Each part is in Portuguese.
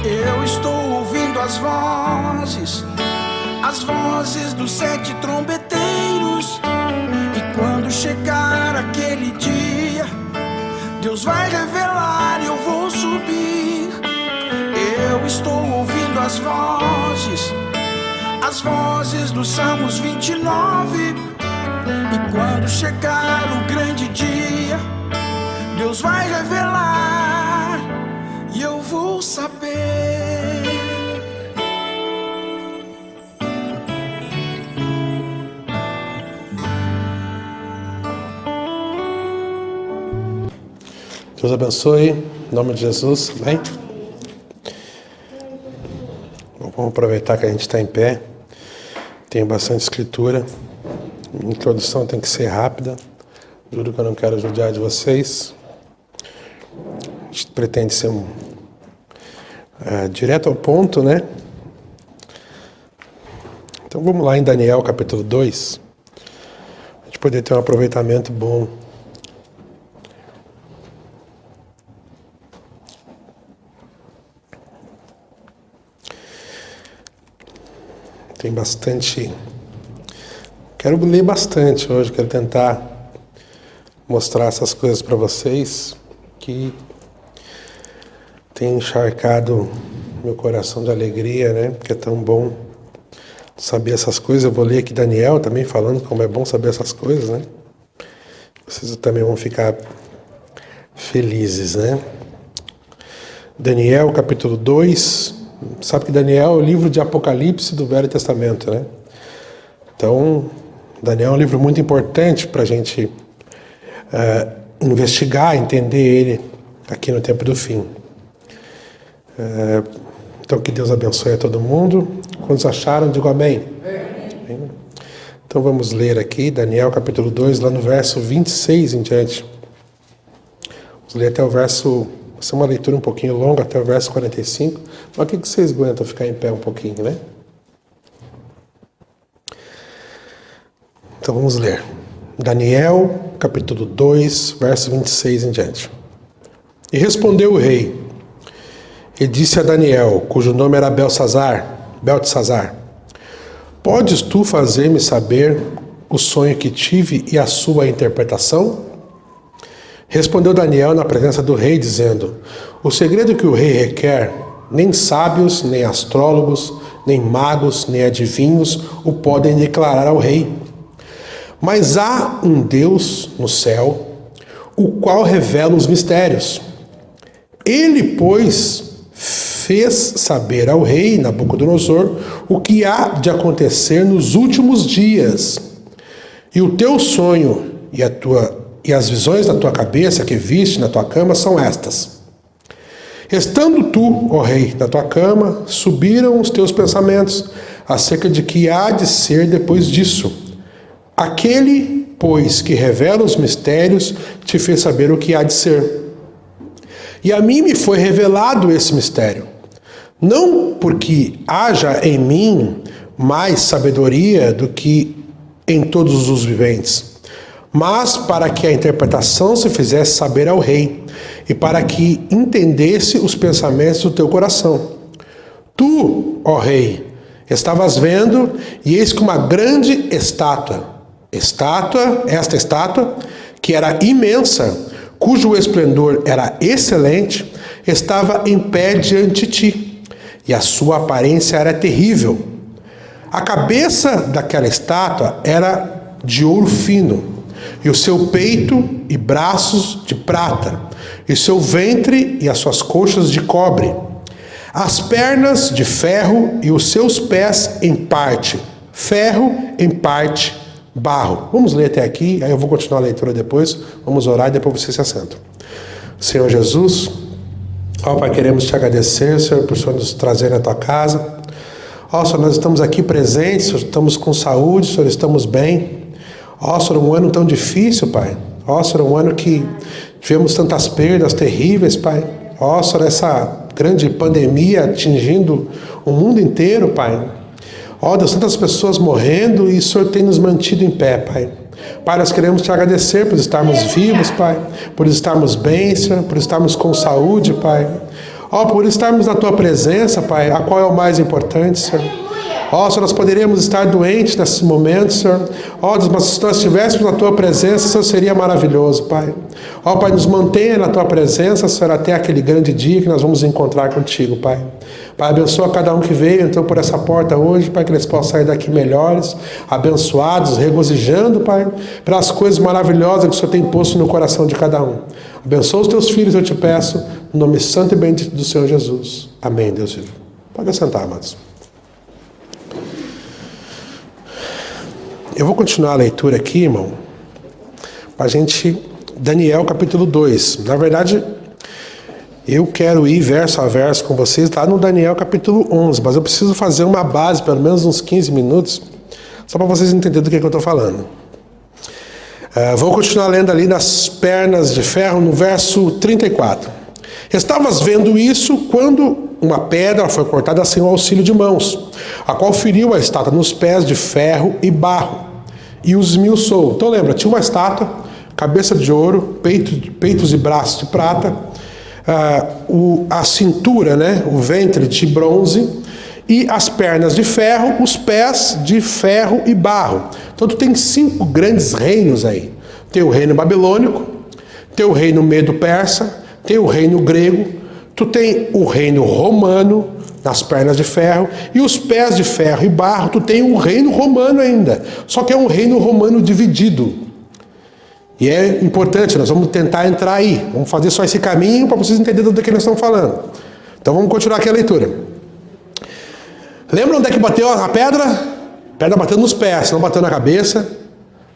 Eu estou ouvindo as vozes dos 7 trombeteiros. E quando chegar aquele dia, Deus vai revelar e eu vou subir. Eu estou ouvindo as vozes dos Salmos 29. E quando chegar o grande dia, Deus vai revelar e eu vou saber. Deus abençoe, em nome de Jesus, amém? Vamos aproveitar que a gente está em pé, tem bastante escritura, a introdução tem que ser rápida, juro que eu não quero judiar de vocês. A gente pretende ser direto ao ponto, né? Então vamos lá em Daniel capítulo 2, a gente poder ter um aproveitamento bom. Tem bastante. Quero ler bastante hoje, quero tentar mostrar essas coisas para vocês que tem encharcado meu coração de alegria, né? Porque é tão bom saber essas coisas. Eu vou ler aqui Daniel também falando como é bom saber essas coisas, né? Vocês também vão ficar felizes, né? Daniel capítulo 2. Sabe que Daniel é o livro de Apocalipse do Velho Testamento, né? Então, Daniel é um livro muito importante para a gente investigar, entender ele aqui no tempo do fim. Então, que Deus abençoe a todo mundo. Quantos acharam, digo amém. Amém. Então, vamos ler aqui Daniel capítulo 2, lá no verso 26 em diante. Vamos ler até o verso... Vai ser uma leitura um pouquinho longa, até o verso 45. Mas o que vocês aguentam ficar em pé um pouquinho, né? Então vamos ler. Daniel, capítulo 2, verso 26 em diante. E respondeu o rei, e disse a Daniel, cujo nome era Beltesazar, podes tu fazer-me saber o sonho que tive e a sua interpretação? Respondeu Daniel na presença do rei, dizendo, o segredo que o rei requer, nem sábios, nem astrólogos, nem magos, nem adivinhos o podem declarar ao rei. Mas há um Deus no céu, o qual revela os mistérios. Ele, pois, fez saber ao rei Nabucodonosor o que há de acontecer nos últimos dias. E o teu sonho e as visões da tua cabeça que viste na tua cama são estas. Estando tu, ó rei, na tua cama, subiram os teus pensamentos acerca de que há de ser depois disso. Aquele, pois, que revela os mistérios, te fez saber o que há de ser. E a mim me foi revelado esse mistério, não porque haja em mim mais sabedoria do que em todos os viventes, mas para que a interpretação se fizesse saber ao rei, e para que entendesse os pensamentos do teu coração. Tu, ó rei, estavas vendo, e eis que uma grande esta estátua, que era imensa, cujo esplendor era excelente, estava em pé diante de ti, e a sua aparência era terrível. A cabeça daquela estátua era de ouro fino, e o seu peito e braços de prata, e o seu ventre e as suas coxas de cobre, as pernas de ferro e os seus pés em parte ferro, em parte barro. Vamos ler até aqui, aí eu vou continuar a leitura depois, vamos orar e depois você se assenta. Senhor Jesus, ó Pai, queremos te agradecer, Senhor, por Senhor nos trazer na tua casa. Ó Senhor, nós estamos aqui presentes, Senhor, estamos com saúde, Senhor, estamos bem. Ó Senhor, um ano tão difícil, Pai. Ó Senhor, um ano que tivemos tantas perdas terríveis, Pai. Ó Senhor, essa grande pandemia atingindo o mundo inteiro, Pai. Ó Deus, tantas pessoas morrendo e o Senhor tem nos mantido em pé, Pai. Pai, nós queremos te agradecer por estarmos vivos, Pai, por estarmos bem, Senhor, por estarmos com saúde, Pai. Ó, por estarmos na tua presença, Pai, a qual é o mais importante, Senhor. Ó, se nós poderíamos estar doentes nesses momentos, Senhor. Ó, mas se nós estivéssemos na tua presença, Senhor, seria maravilhoso, Pai. Ó, Pai, nos mantenha na tua presença, Senhor, até aquele grande dia que nós vamos encontrar contigo, Pai. Pai, abençoa cada um que veio, então, por essa porta hoje, Pai, que eles possam sair daqui melhores, abençoados, regozijando, Pai, pelas coisas maravilhosas que o Senhor tem posto no coração de cada um. Abençoa os teus filhos, eu te peço, no nome santo e bendito do Senhor Jesus. Amém, Deus vivo. Pode assentar, amados. Eu vou continuar a leitura aqui, irmão, para a gente... Daniel, capítulo 2. Na verdade, eu quero ir verso a verso com vocês lá no Daniel, capítulo 11, mas eu preciso fazer uma base, pelo menos uns 15 minutos, só para vocês entenderem do que eu estou falando. Vou continuar lendo ali nas pernas de ferro, no verso 34. Estavas vendo isso quando uma pedra foi cortada sem o auxílio de mãos, a qual feriu a estátua nos pés de ferro e barro, e os esmiuçou. Então lembra, tinha uma estátua, cabeça de ouro, peitos e braços de prata, a cintura, né, o ventre de bronze, e as pernas de ferro, os pés de ferro e barro. Então tu tem 5 grandes reinos aí. Tem o reino babilônico, tem o reino medo-persa, tem o reino grego, tu tem o reino romano nas pernas de ferro, e os pés de ferro e barro, tu tem um reino romano ainda, só que é um reino romano dividido. E é importante, nós vamos tentar entrar aí, vamos fazer só esse caminho para vocês entenderem do que nós estamos falando. Então vamos continuar aqui a leitura. Lembra onde é que bateu a pedra? A pedra bateu nos pés, não bateu na cabeça,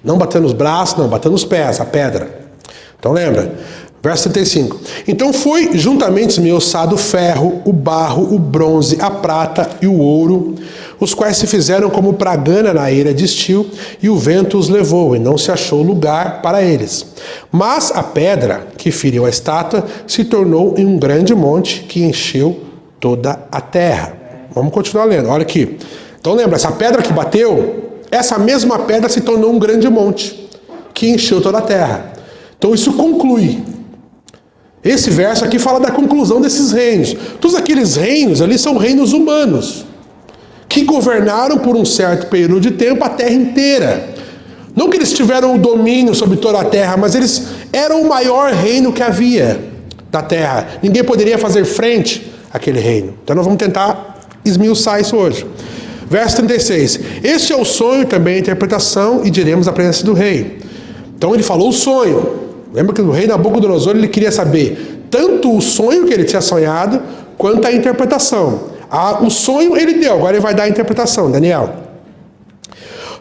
não bateu nos braços, não, bateu nos pés, a pedra. Então lembra, verso 35. Então foi juntamente esmiuçado o ferro, o barro, o bronze, a prata e o ouro, os quais se fizeram como pragana na eira de estio, e o vento os levou, e não se achou lugar para eles. Mas a pedra que feriu a estátua se tornou em um grande monte que encheu toda a terra. Vamos continuar lendo, olha aqui. Então lembra, essa pedra que bateu, essa mesma pedra se tornou um grande monte que encheu toda a terra. Então isso conclui. Esse verso aqui fala da conclusão desses reinos. Todos aqueles reinos ali são reinos humanos, que governaram por um certo período de tempo a terra inteira. Não que eles tiveram o domínio sobre toda a terra, mas eles eram o maior reino que havia da terra. Ninguém poderia fazer frente àquele reino. Então nós vamos tentar esmiuçar isso hoje. Verso 36. Este é o sonho, também a interpretação, e diremos a presença do rei. Então ele falou o sonho. Lembra que o rei Nabucodonosor, ele queria saber tanto o sonho que ele tinha sonhado, quanto a interpretação. O sonho ele deu, agora ele vai dar a interpretação. Daniel.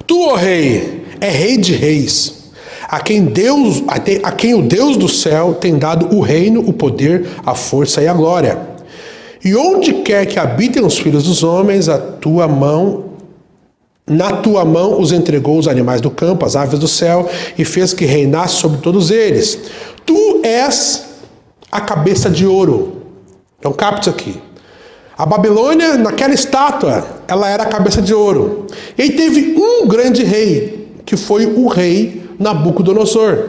Tu, ó rei, é rei de reis, a quem o Deus do céu tem dado o reino, o poder, a força e a glória. E onde quer que habitem os filhos dos homens, na tua mão os entregou os animais do campo, as aves do céu, e fez que reinasse sobre todos eles. Tu és a cabeça de ouro. Então capta isso aqui. A Babilônia, naquela estátua, ela era a cabeça de ouro. E aí teve um grande rei, que foi o rei Nabucodonosor.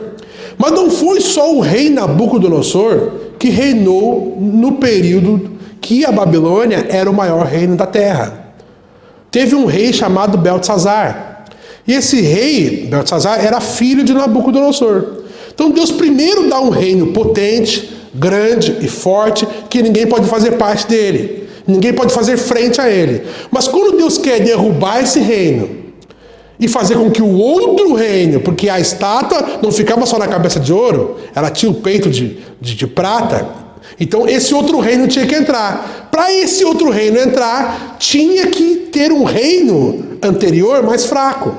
Mas não foi só o rei Nabucodonosor que reinou no período que a Babilônia era o maior reino da terra. Teve um rei chamado Beltesazar. E esse rei, Beltesazar, era filho de Nabucodonosor. Então Deus primeiro dá um reino potente, grande e forte, que ninguém pode fazer parte dele. Ninguém pode fazer frente a ele. Mas quando Deus quer derrubar esse reino e fazer com que o outro reino, porque a estátua não ficava só na cabeça de ouro, ela tinha o peito de prata, então esse outro reino tinha que entrar. Para esse outro reino entrar, tinha que ter um reino anterior mais fraco.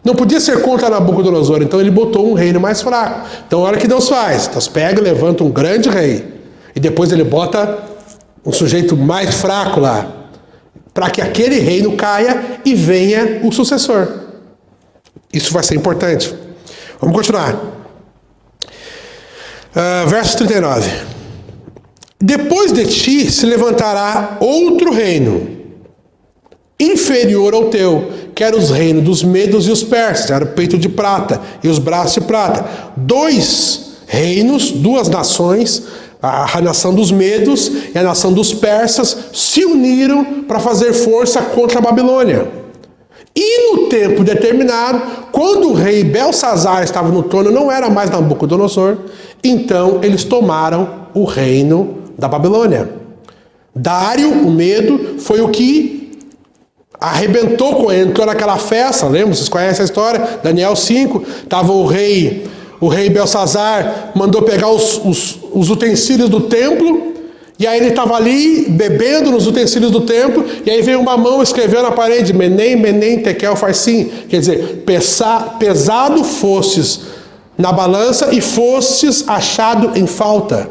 Não podia ser contra Nabucodonosor, então ele botou um reino mais fraco. Então olha o que Deus faz. Deus pega e levanta um grande rei. E depois ele bota um sujeito mais fraco lá, para que aquele reino caia e venha o sucessor. Isso vai ser importante. Vamos continuar. Verso 39. Depois de ti se levantará outro reino, inferior ao teu, que era os reinos dos medos e os persas, era o peito de prata e os braços de prata. 2 reinos, 2 nações, A nação dos medos e a nação dos persas se uniram para fazer força contra a Babilônia. E no tempo determinado, quando o rei Belsazar estava no trono, não era mais Nabucodonosor, então eles tomaram o reino da Babilônia. Dário, o medo, foi o que arrebentou, entrou naquela festa, lembra? Vocês conhecem a história? Daniel 5, estava o rei Belsazar mandou pegar os utensílios do templo, e aí ele estava ali bebendo nos utensílios do templo, e aí veio uma mão e escreveu na parede, Menem, Menem, Tekel, Farsim, quer dizer, pesado fostes na balança e fostes achado em falta.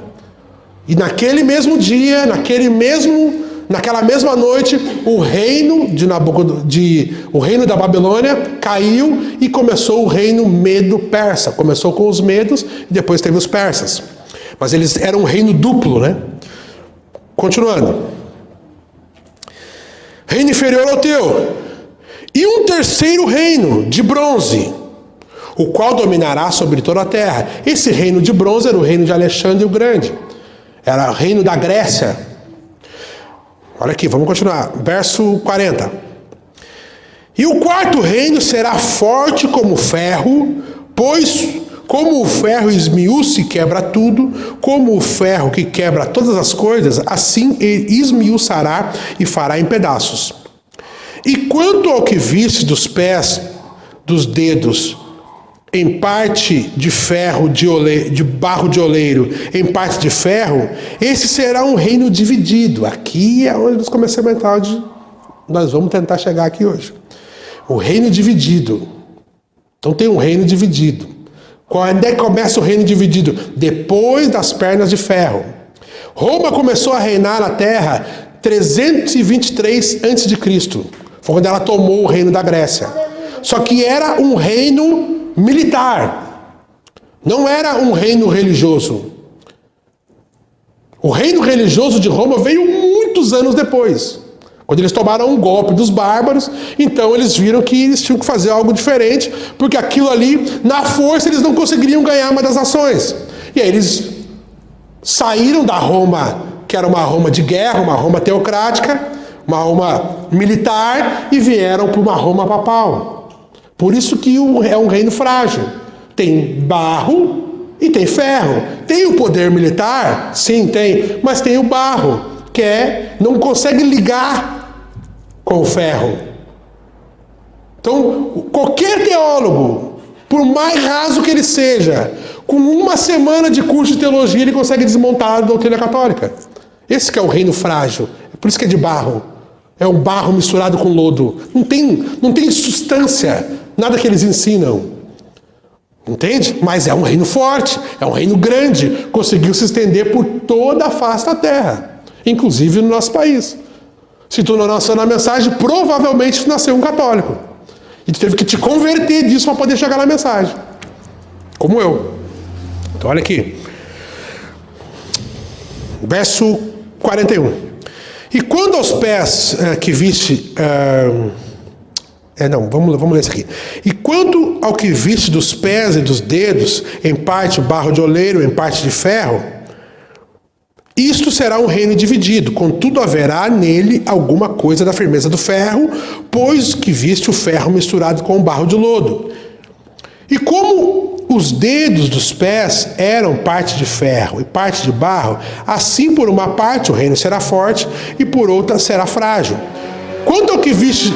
E naquele mesmo dia, naquela mesma noite, o reino o reino da Babilônia caiu e começou o reino medo-persa. Começou com os medos e depois teve os persas. Mas eles eram um reino duplo, né? Continuando. Reino inferior ao teu. E um terceiro reino de bronze, o qual dominará sobre toda a terra. Esse reino de bronze era o reino de Alexandre o Grande. Era o reino da Grécia. Olha aqui, vamos continuar. Verso 40. E o quarto reino será forte como ferro, pois como o ferro esmiuça e quebra tudo, como o ferro que quebra todas as coisas, assim ele esmiuçará e fará em pedaços. E quanto ao que viste dos pés, dos dedos, em parte de ferro, de barro de oleiro, em parte de ferro, esse será um reino dividido. Aqui é onde nós começamos a entrar, nós vamos tentar chegar aqui hoje. O reino dividido. Então tem um reino dividido. Quando é que começa o reino dividido? Depois das pernas de ferro. Roma começou a reinar na terra 323 a.C. Foi quando ela tomou o reino da Grécia. Só que era um reino militar. Não era um reino religioso. O reino religioso de Roma veio muitos anos depois. Quando eles tomaram um golpe dos bárbaros, então eles viram que eles tinham que fazer algo diferente, porque aquilo ali, na força, eles não conseguiriam ganhar uma das nações. E aí eles saíram da Roma, que era uma Roma de guerra, uma Roma teocrática, uma Roma militar, e vieram para uma Roma papal. Por isso que é um reino frágil. Tem barro e tem ferro. Tem o poder militar? Sim, tem. Mas tem o barro, que não consegue ligar com o ferro. Então, qualquer teólogo, por mais raso que ele seja, com uma semana de curso de teologia, ele consegue desmontar a doutrina católica. Esse que é o reino frágil. É por isso que é de barro. É um barro misturado com lodo. Não tem substância, nada que eles ensinam. Entende? Mas é um reino forte, é um reino grande. Conseguiu se estender por toda a face da terra, inclusive no nosso país. Se tu não nasceu na mensagem, provavelmente tu nasceu um católico. E tu teve que te converter disso para poder chegar na mensagem. Como eu. Então olha aqui. Verso 41. E quando aos pés que viste... vamos ler isso aqui. E quanto ao que viste dos pés e dos dedos, em parte barro de oleiro, em parte de ferro, isto será um reino dividido, contudo haverá nele alguma coisa da firmeza do ferro, pois que viste o ferro misturado com o barro de lodo. E como os dedos dos pés eram parte de ferro e parte de barro, assim por uma parte o reino será forte e por outra será frágil. Quanto ao que viste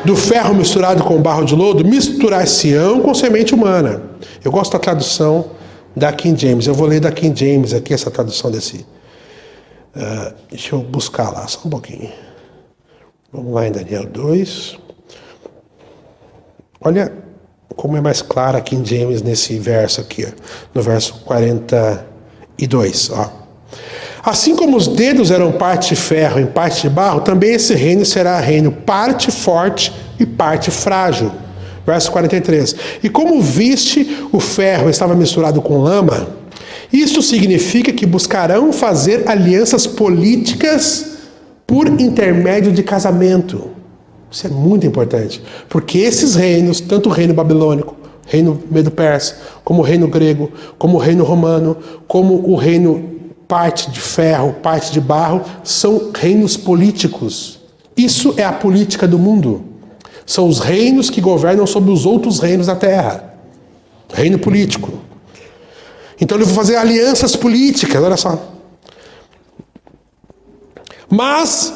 do ferro misturado com o barro de lodo, misturar-se-ão com semente humana. Eu gosto da tradução da King James. Eu vou ler da King James aqui, essa tradução desse... deixa eu buscar lá, só um pouquinho. Vamos lá em Daniel 2. Olha como é mais clara a King James nesse verso aqui, ó, no verso 42. Ó. Assim como os dedos eram parte de ferro e parte de barro, também esse reino será reino parte forte e parte frágil. Verso 43. E como viste o ferro estava misturado com lama, isto significa que buscarão fazer alianças políticas por intermédio de casamento. Isso é muito importante. Porque esses reinos, tanto o reino babilônico, reino medo-persa, como o reino grego, como o reino romano, como o reino parte de ferro, parte de barro, são reinos políticos. Isso é a política do mundo. São os reinos que governam sobre os outros reinos da terra. Reino político. Então ele vai fazer alianças políticas, olha só. Mas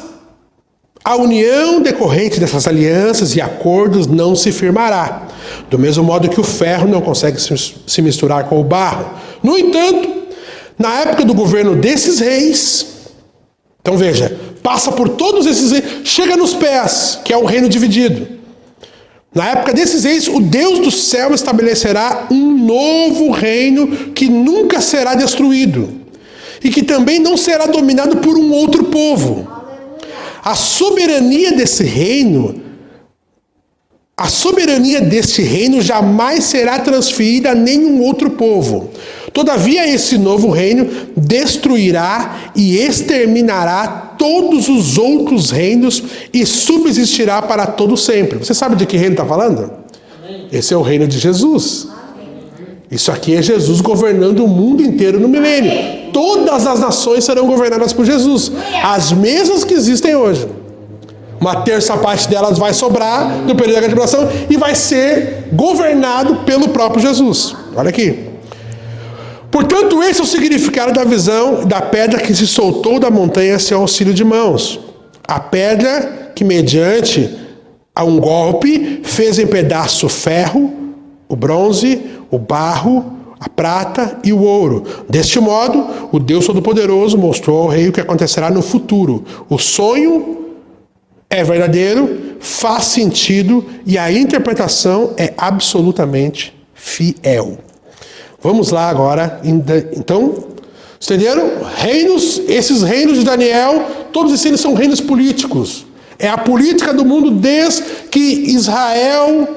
a união decorrente dessas alianças e acordos não se firmará. Do mesmo modo que o ferro não consegue se misturar com o barro. No entanto, na época do governo desses reis, então veja, passa por todos esses reis, chega nos pés, que é um reino dividido. Na época desses reis, o Deus do céu estabelecerá um novo reino que nunca será destruído e que também não será dominado por um outro povo. A soberania deste reino jamais será transferida a nenhum outro povo. Todavia, esse novo reino destruirá e exterminará todos os outros reinos e subsistirá para todo sempre. Você sabe de que reino está falando? Amém. Esse é o reino de Jesus. Amém. Isso aqui é Jesus governando o mundo inteiro no milênio. Amém. Todas as nações serão governadas por Jesus. As mesmas que existem hoje. Uma terça parte delas vai sobrar no período da tribulação e vai ser governado pelo próprio Jesus. Olha aqui. Portanto, esse é o significado da visão da pedra que se soltou da montanha sem auxílio de mãos. A pedra que, mediante a um golpe, fez em pedaço o ferro, o bronze, o barro, a prata e o ouro. Deste modo, o Deus Todo-Poderoso mostrou ao rei o que acontecerá no futuro. O sonho é verdadeiro, faz sentido e a interpretação é absolutamente fiel. Vamos lá agora. Então, entenderam? Reinos, esses reinos de Daniel, todos eles são reinos políticos. É a política do mundo desde que Israel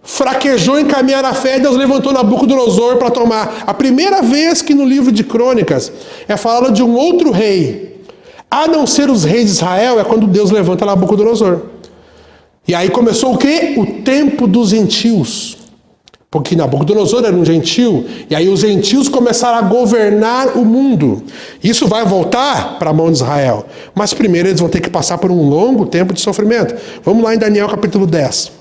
fraquejou em caminhar na fé, Deus levantou Nabucodonosor para tomar. A primeira vez que no livro de Crônicas é falado de um outro rei, a não ser os reis de Israel, é quando Deus levanta Nabucodonosor. E aí começou o quê? O tempo dos gentios. Porque Nabucodonosor era um gentil, e aí os gentios começaram a governar o mundo. Isso vai voltar para a mão de Israel. Mas primeiro eles vão ter que passar por um longo tempo de sofrimento. Vamos lá em Daniel capítulo 10.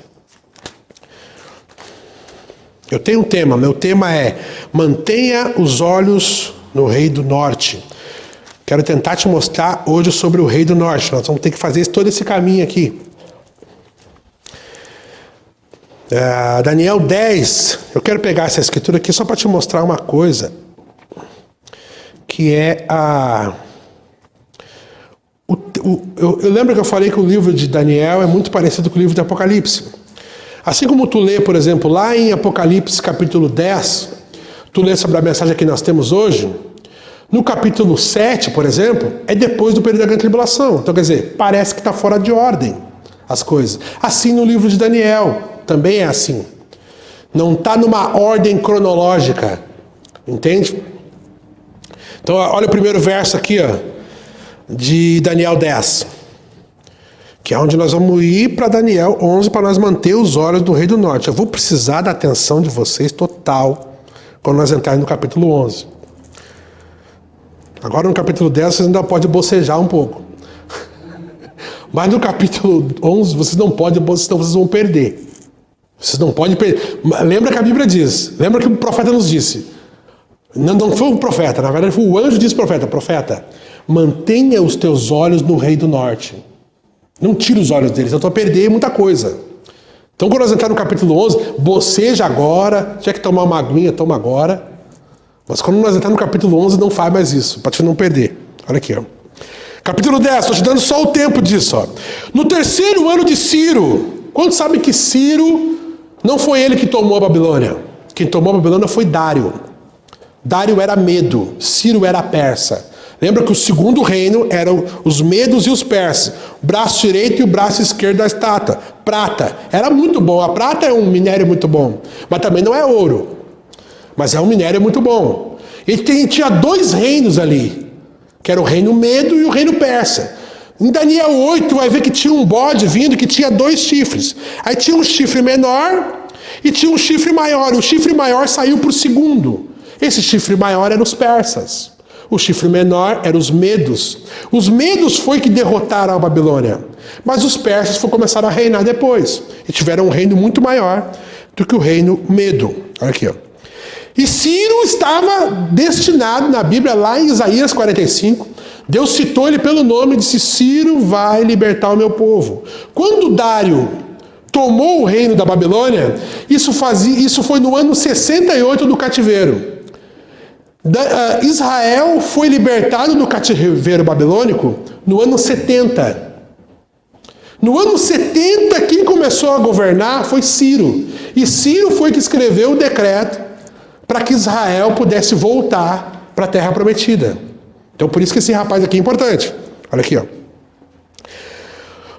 Eu tenho um tema, meu tema é: mantenha os olhos no rei do norte. Quero tentar te mostrar hoje sobre o rei do norte. Nós vamos ter que fazer todo esse caminho aqui. Daniel 10, eu quero pegar essa escritura aqui só para te mostrar uma coisa, que é eu lembro que eu falei que o livro de Daniel é muito parecido com o livro de Apocalipse. Assim como tu lê, por exemplo, lá em Apocalipse capítulo 10, tu lê sobre a mensagem que nós temos hoje, no capítulo 7, por exemplo, é depois do período da grande tribulação. Então, quer dizer, parece que está fora de ordem as coisas. Assim no livro de Daniel. Também é assim. Não está numa ordem cronológica. Entende? Então, olha o primeiro verso aqui, ó, de Daniel 10. Que é onde nós vamos ir para Daniel 11 para nós manter os olhos do rei do norte. Eu vou precisar da atenção de vocês total quando nós entrarmos no capítulo 11. Agora no capítulo 10 vocês ainda podem bocejar um pouco. Mas no capítulo 11 vocês não podem bocejar, senão vocês vão perder. Vocês não podem perder. Lembra que a Bíblia diz, lembra que o profeta nos disse. Não foi o profeta, na verdade foi o anjo que disse ao profeta: profeta, mantenha os teus olhos no rei do norte. Não tire os olhos deles, eu estou a perder muita coisa. Então quando nós entrarmos no capítulo 11, boceja agora, tiver que tomar uma aguinha, toma agora. Mas quando nós entrarmos no capítulo 11, não faz mais isso, para te não perder. Olha aqui, ó. Capítulo 10, estou te dando só o tempo disso, ó. No terceiro ano de Ciro. Quantos sabem que Ciro não foi ele que tomou a Babilônia? Quem tomou a Babilônia foi Dário. Dário era Medo, Ciro era persa. Lembra que o segundo reino eram os medos e os persas. O braço direito e o braço esquerdo da estátua. Prata. Era muito bom. A prata é um minério muito bom. Mas também não é ouro. Mas é um minério muito bom. E tinha dois reinos ali. Que era o reino medo e o reino persa. Em Daniel 8 vai ver que tinha um bode vindo que tinha 2 chifres. Aí tinha um chifre menor e tinha um chifre maior. E o chifre maior saiu por segundo. Esse chifre maior era os persas. O chifre menor eram os medos. Os medos foi que derrotaram a Babilônia. Mas os persas começaram a reinar depois. E tiveram um reino muito maior do que o reino medo. Olha aqui, ó. E Ciro estava destinado na Bíblia, lá em Isaías 45. Deus citou ele pelo nome e disse: Ciro vai libertar o meu povo. Quando Dário tomou o reino da Babilônia, isso foi no ano 68 do cativeiro. Israel foi libertado do cativeiro babilônico no ano 70. No ano 70, quem começou a governar foi Ciro. E Ciro foi que escreveu o decreto para que Israel pudesse voltar para a Terra Prometida. Então, por isso que esse rapaz aqui é importante. Olha aqui, ó.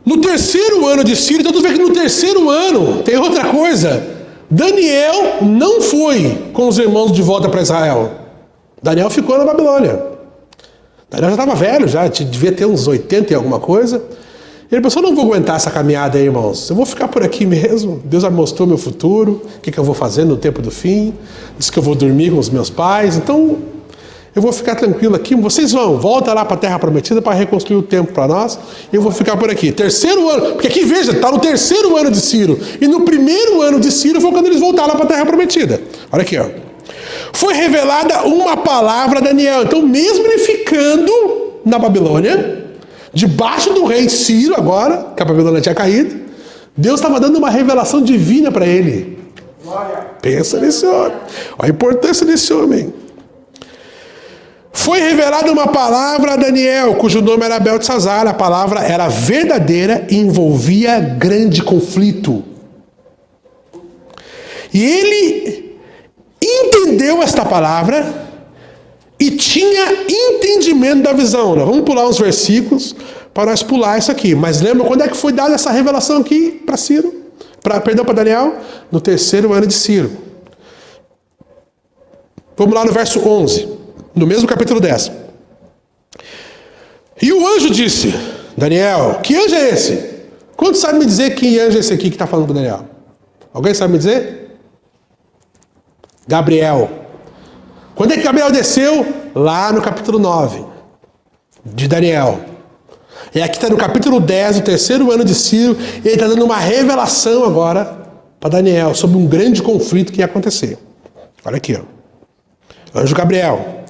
No terceiro ano de Ciro, então tu vê que no terceiro ano tem outra coisa. Daniel não foi com os irmãos de volta para Israel. Daniel ficou na Babilônia. Daniel já estava velho, já devia ter uns 80 e alguma coisa. Ele pensou: não vou aguentar essa caminhada aí, irmãos. Eu vou ficar por aqui mesmo. Deus já mostrou meu futuro, o que eu vou fazer no tempo do fim. Disse que eu vou dormir com os meus pais. Então, eu vou ficar tranquilo aqui. Vocês volta lá para a Terra Prometida para reconstruir o tempo para nós. E eu vou ficar por aqui. Terceiro ano, porque aqui, veja, está no terceiro ano de Ciro. E no primeiro ano de Ciro foi quando eles voltaram para a Terra Prometida. Olha aqui, ó. Foi revelada uma palavra a Daniel. Então, mesmo ele ficando na Babilônia, debaixo do rei Ciro agora, que a Babilônia tinha caído, Deus estava dando uma revelação divina para ele. Pensa nesse homem. Olha a importância desse homem. Foi revelada uma palavra a Daniel, cujo nome era Beltesazar. A palavra era verdadeira e envolvia grande conflito. E ele entendeu esta palavra e tinha entendimento da visão. Nós vamos pular uns versículos para nós pular isso aqui. Mas lembra quando é que foi dada essa revelação aqui para Ciro? Para Daniel? No terceiro ano de Ciro. Vamos lá no verso 11, no mesmo capítulo 10. E o anjo disse: Daniel, que anjo é esse? Quantos sabem me dizer que anjo é esse aqui que está falando com Daniel? Alguém sabe me dizer? Gabriel. Quando é que Gabriel desceu? Lá no capítulo 9 de Daniel. E aqui está no capítulo 10, o terceiro ano de Ciro. Ele está dando uma revelação agora para Daniel sobre um grande conflito que ia acontecer. Olha aqui, ó. Anjo Gabriel.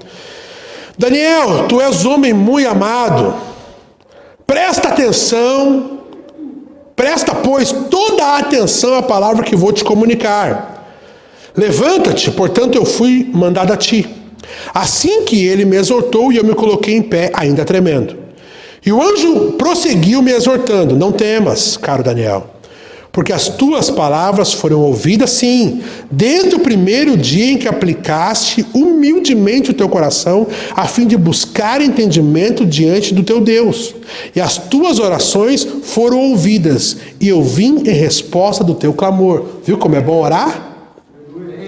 Daniel, tu és homem muito amado. Presta atenção. Presta, pois, toda a atenção à palavra que vou te comunicar. Levanta-te, portanto eu fui mandado a ti. Assim que ele me exortou, e eu me coloquei em pé, ainda tremendo. E o anjo prosseguiu me exortando: não temas, caro Daniel, porque as tuas palavras foram ouvidas, sim, desde o primeiro dia em que aplicaste humildemente o teu coração, a fim de buscar entendimento diante do teu Deus. E as tuas orações foram ouvidas, e eu vim em resposta do teu clamor. Viu como é bom orar?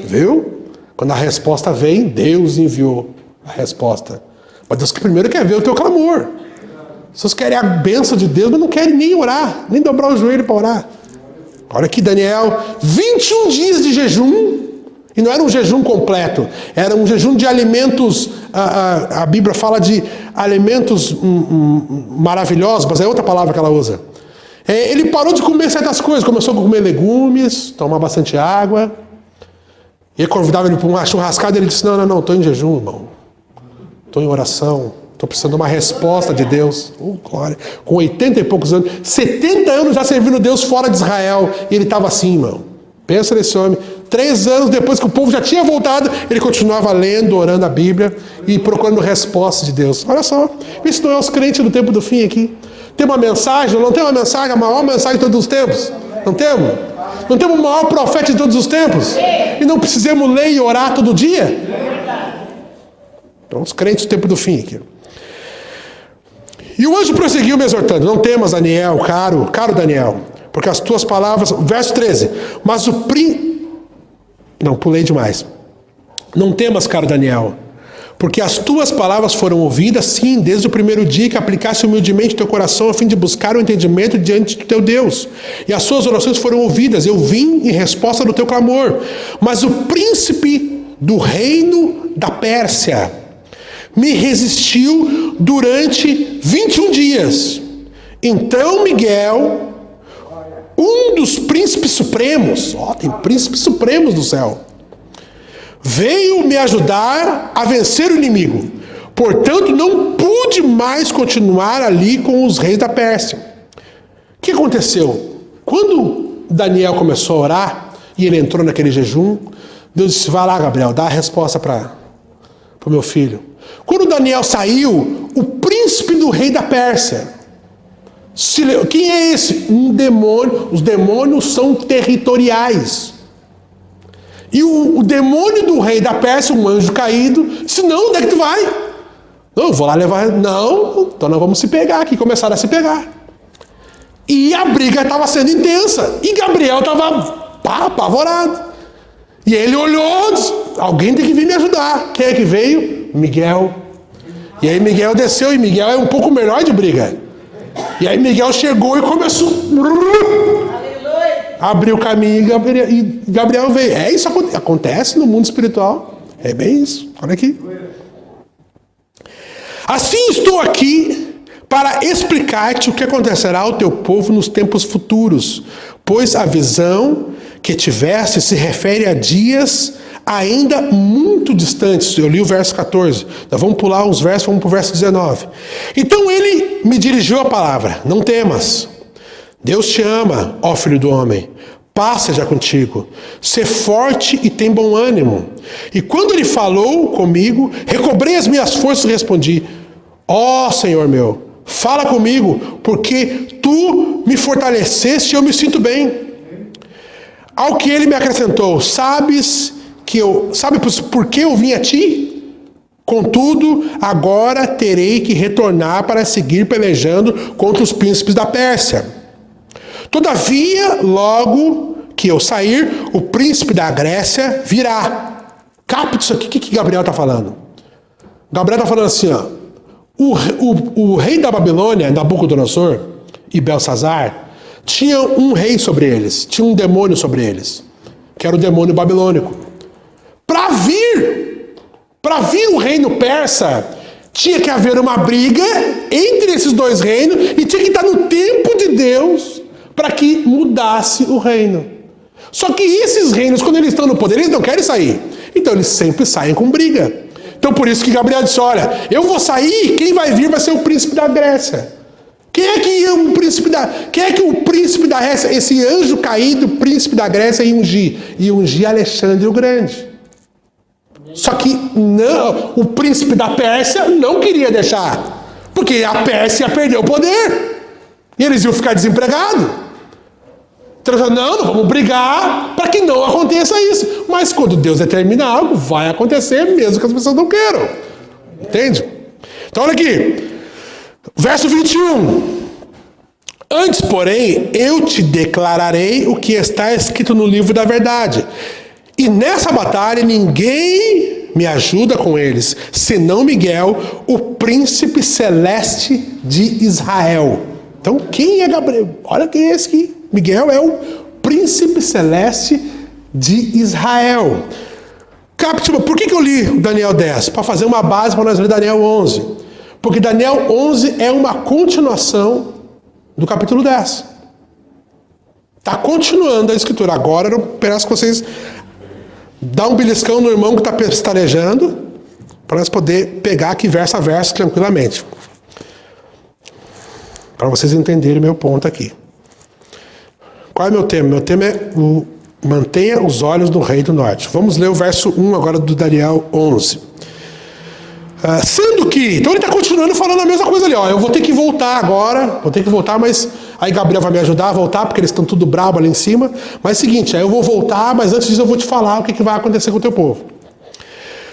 Viu? Quando a resposta vem, Deus enviou a resposta. Mas Deus que primeiro quer ver o teu clamor. Vocês querem a bênção de Deus, mas não querem nem orar, nem dobrar o joelho para orar. Olha aqui, Daniel, 21 dias de jejum, e não era um jejum completo, era um jejum de alimentos, a Bíblia fala de alimentos maravilhosos, mas é outra palavra que ela usa. Ele parou de comer certas coisas, começou a comer legumes, tomar bastante água. E ele convidava ele para uma churrascada, ele disse: não, estou em jejum, irmão. Estou em oração. Estou precisando de uma resposta de Deus. Glória. Com 80 e poucos anos, 70 anos já servindo Deus fora de Israel. E ele estava assim, irmão. Pensa nesse homem. 3 anos depois que o povo já tinha voltado, ele continuava lendo, orando a Bíblia e procurando respostas de Deus. Olha só. Isso não é os crentes do tempo do fim aqui. Tem uma mensagem, não tem uma mensagem, a maior mensagem de todos os tempos? Não temos? Não temos o maior profeta de todos os tempos? E não precisamos ler e orar todo dia? Então, os crentes do tempo do fim aqui. E o anjo prosseguiu me exortando: não temas, Daniel, caro Daniel, porque as tuas palavras... Verso 13. Mas o Não, pulei demais. Não temas, caro Daniel, porque as tuas palavras foram ouvidas, sim, desde o primeiro dia que aplicaste humildemente teu coração a fim de buscar o entendimento diante do teu Deus. E as suas orações foram ouvidas. Eu vim em resposta do teu clamor. Mas o príncipe do reino da Pérsia me resistiu durante 21 dias. Então Miguel, um dos príncipes supremos, tem príncipes supremos do céu, veio me ajudar a vencer o inimigo. Portanto, não pude mais continuar ali com os reis da Pérsia. O que aconteceu? Quando Daniel começou a orar, e ele entrou naquele jejum, Deus disse, vai lá, Gabriel, dá a resposta para o meu filho. Quando Daniel saiu, o príncipe do rei da Pérsia, quem é esse? Um demônio. Os demônios são territoriais. E o demônio do rei da Pérsia, um anjo caído, disse, não, onde é que tu vai? Não, eu vou lá levar. Não, então nós vamos se pegar aqui. Começaram a se pegar. E a briga estava sendo intensa. E Gabriel estava apavorado. E ele olhou, disse, alguém tem que vir me ajudar. Quem é que veio? Miguel. E aí Miguel desceu, e Miguel é um pouco melhor de briga. E aí Miguel chegou e começou. Abriu o caminho e Gabriel veio. É isso que acontece no mundo espiritual. É bem isso. Olha aqui. Assim estou aqui para explicar-te o que acontecerá ao teu povo nos tempos futuros, pois a visão que tiveste se refere a dias ainda muito distantes. Eu li o verso 14. Nós vamos pular uns versos, vamos para o verso 19. Então ele me dirigiu a palavra, não temas. Deus te ama, ó filho do homem. Paz seja contigo. Sê forte e tem bom ânimo. E quando ele falou comigo, recobrei as minhas forças e respondi, ó Senhor meu, fala comigo, porque tu me fortaleceste e eu me sinto bem. Ao que ele me acrescentou, sabe por que eu vim a ti? Contudo, agora terei que retornar para seguir pelejando contra os príncipes da Pérsia. Todavia, logo que eu sair, o príncipe da Grécia virá. Capta isso aqui, o que Gabriel está falando? Gabriel está falando assim, o rei da Babilônia, Nabucodonosor e Belsazar, tinha um rei sobre eles, tinha um demônio sobre eles, que era o demônio babilônico. Para vir o reino persa, tinha que haver uma briga entre esses dois reinos e tinha que estar no tempo de Deus para que mudasse o reino. Só que esses reinos, quando eles estão no poder, eles não querem sair. Então eles sempre saem com briga. Então por isso que Gabriel disse, olha, eu vou sair, quem vai vir vai ser o príncipe da Grécia. Quem é que o príncipe da Grécia, esse anjo caído, príncipe da Grécia, ia ungir? Ia ungir Alexandre o Grande. Só que não, o príncipe da Pérsia não queria deixar, porque a Pérsia ia perder o poder. E eles iam ficar desempregados. Então, não vamos brigar para que não aconteça isso. Mas quando Deus determina algo, vai acontecer mesmo que as pessoas não queiram. Entende? Então olha aqui. Verso 21. Antes, porém, eu te declararei o que está escrito no livro da verdade. E nessa batalha ninguém me ajuda com eles, senão Miguel, o príncipe celeste de Israel. Então, quem é Gabriel? Olha quem é esse aqui. Miguel é o príncipe celeste de Israel. Capítulo, por que eu li Daniel 10? Para fazer uma base para nós ler Daniel 11. Porque Daniel 11 é uma continuação do capítulo 10. Está continuando a escritura. Agora eu peço que vocês dão um beliscão no irmão que está pestalejando, para nós poder pegar aqui verso a verso tranquilamente. Para vocês entenderem o meu ponto aqui. Qual é o meu tema? Meu tema é mantenha os olhos no rei do norte. Vamos ler o verso 1 agora do Daniel 11. Sendo que... Então ele está continuando falando a mesma coisa ali. Eu vou ter que voltar agora. Mas... Aí Gabriel vai me ajudar a voltar, porque eles estão tudo brabo ali em cima. Mas é o seguinte, aí eu vou voltar, mas antes disso eu vou te falar o que vai acontecer com o teu povo.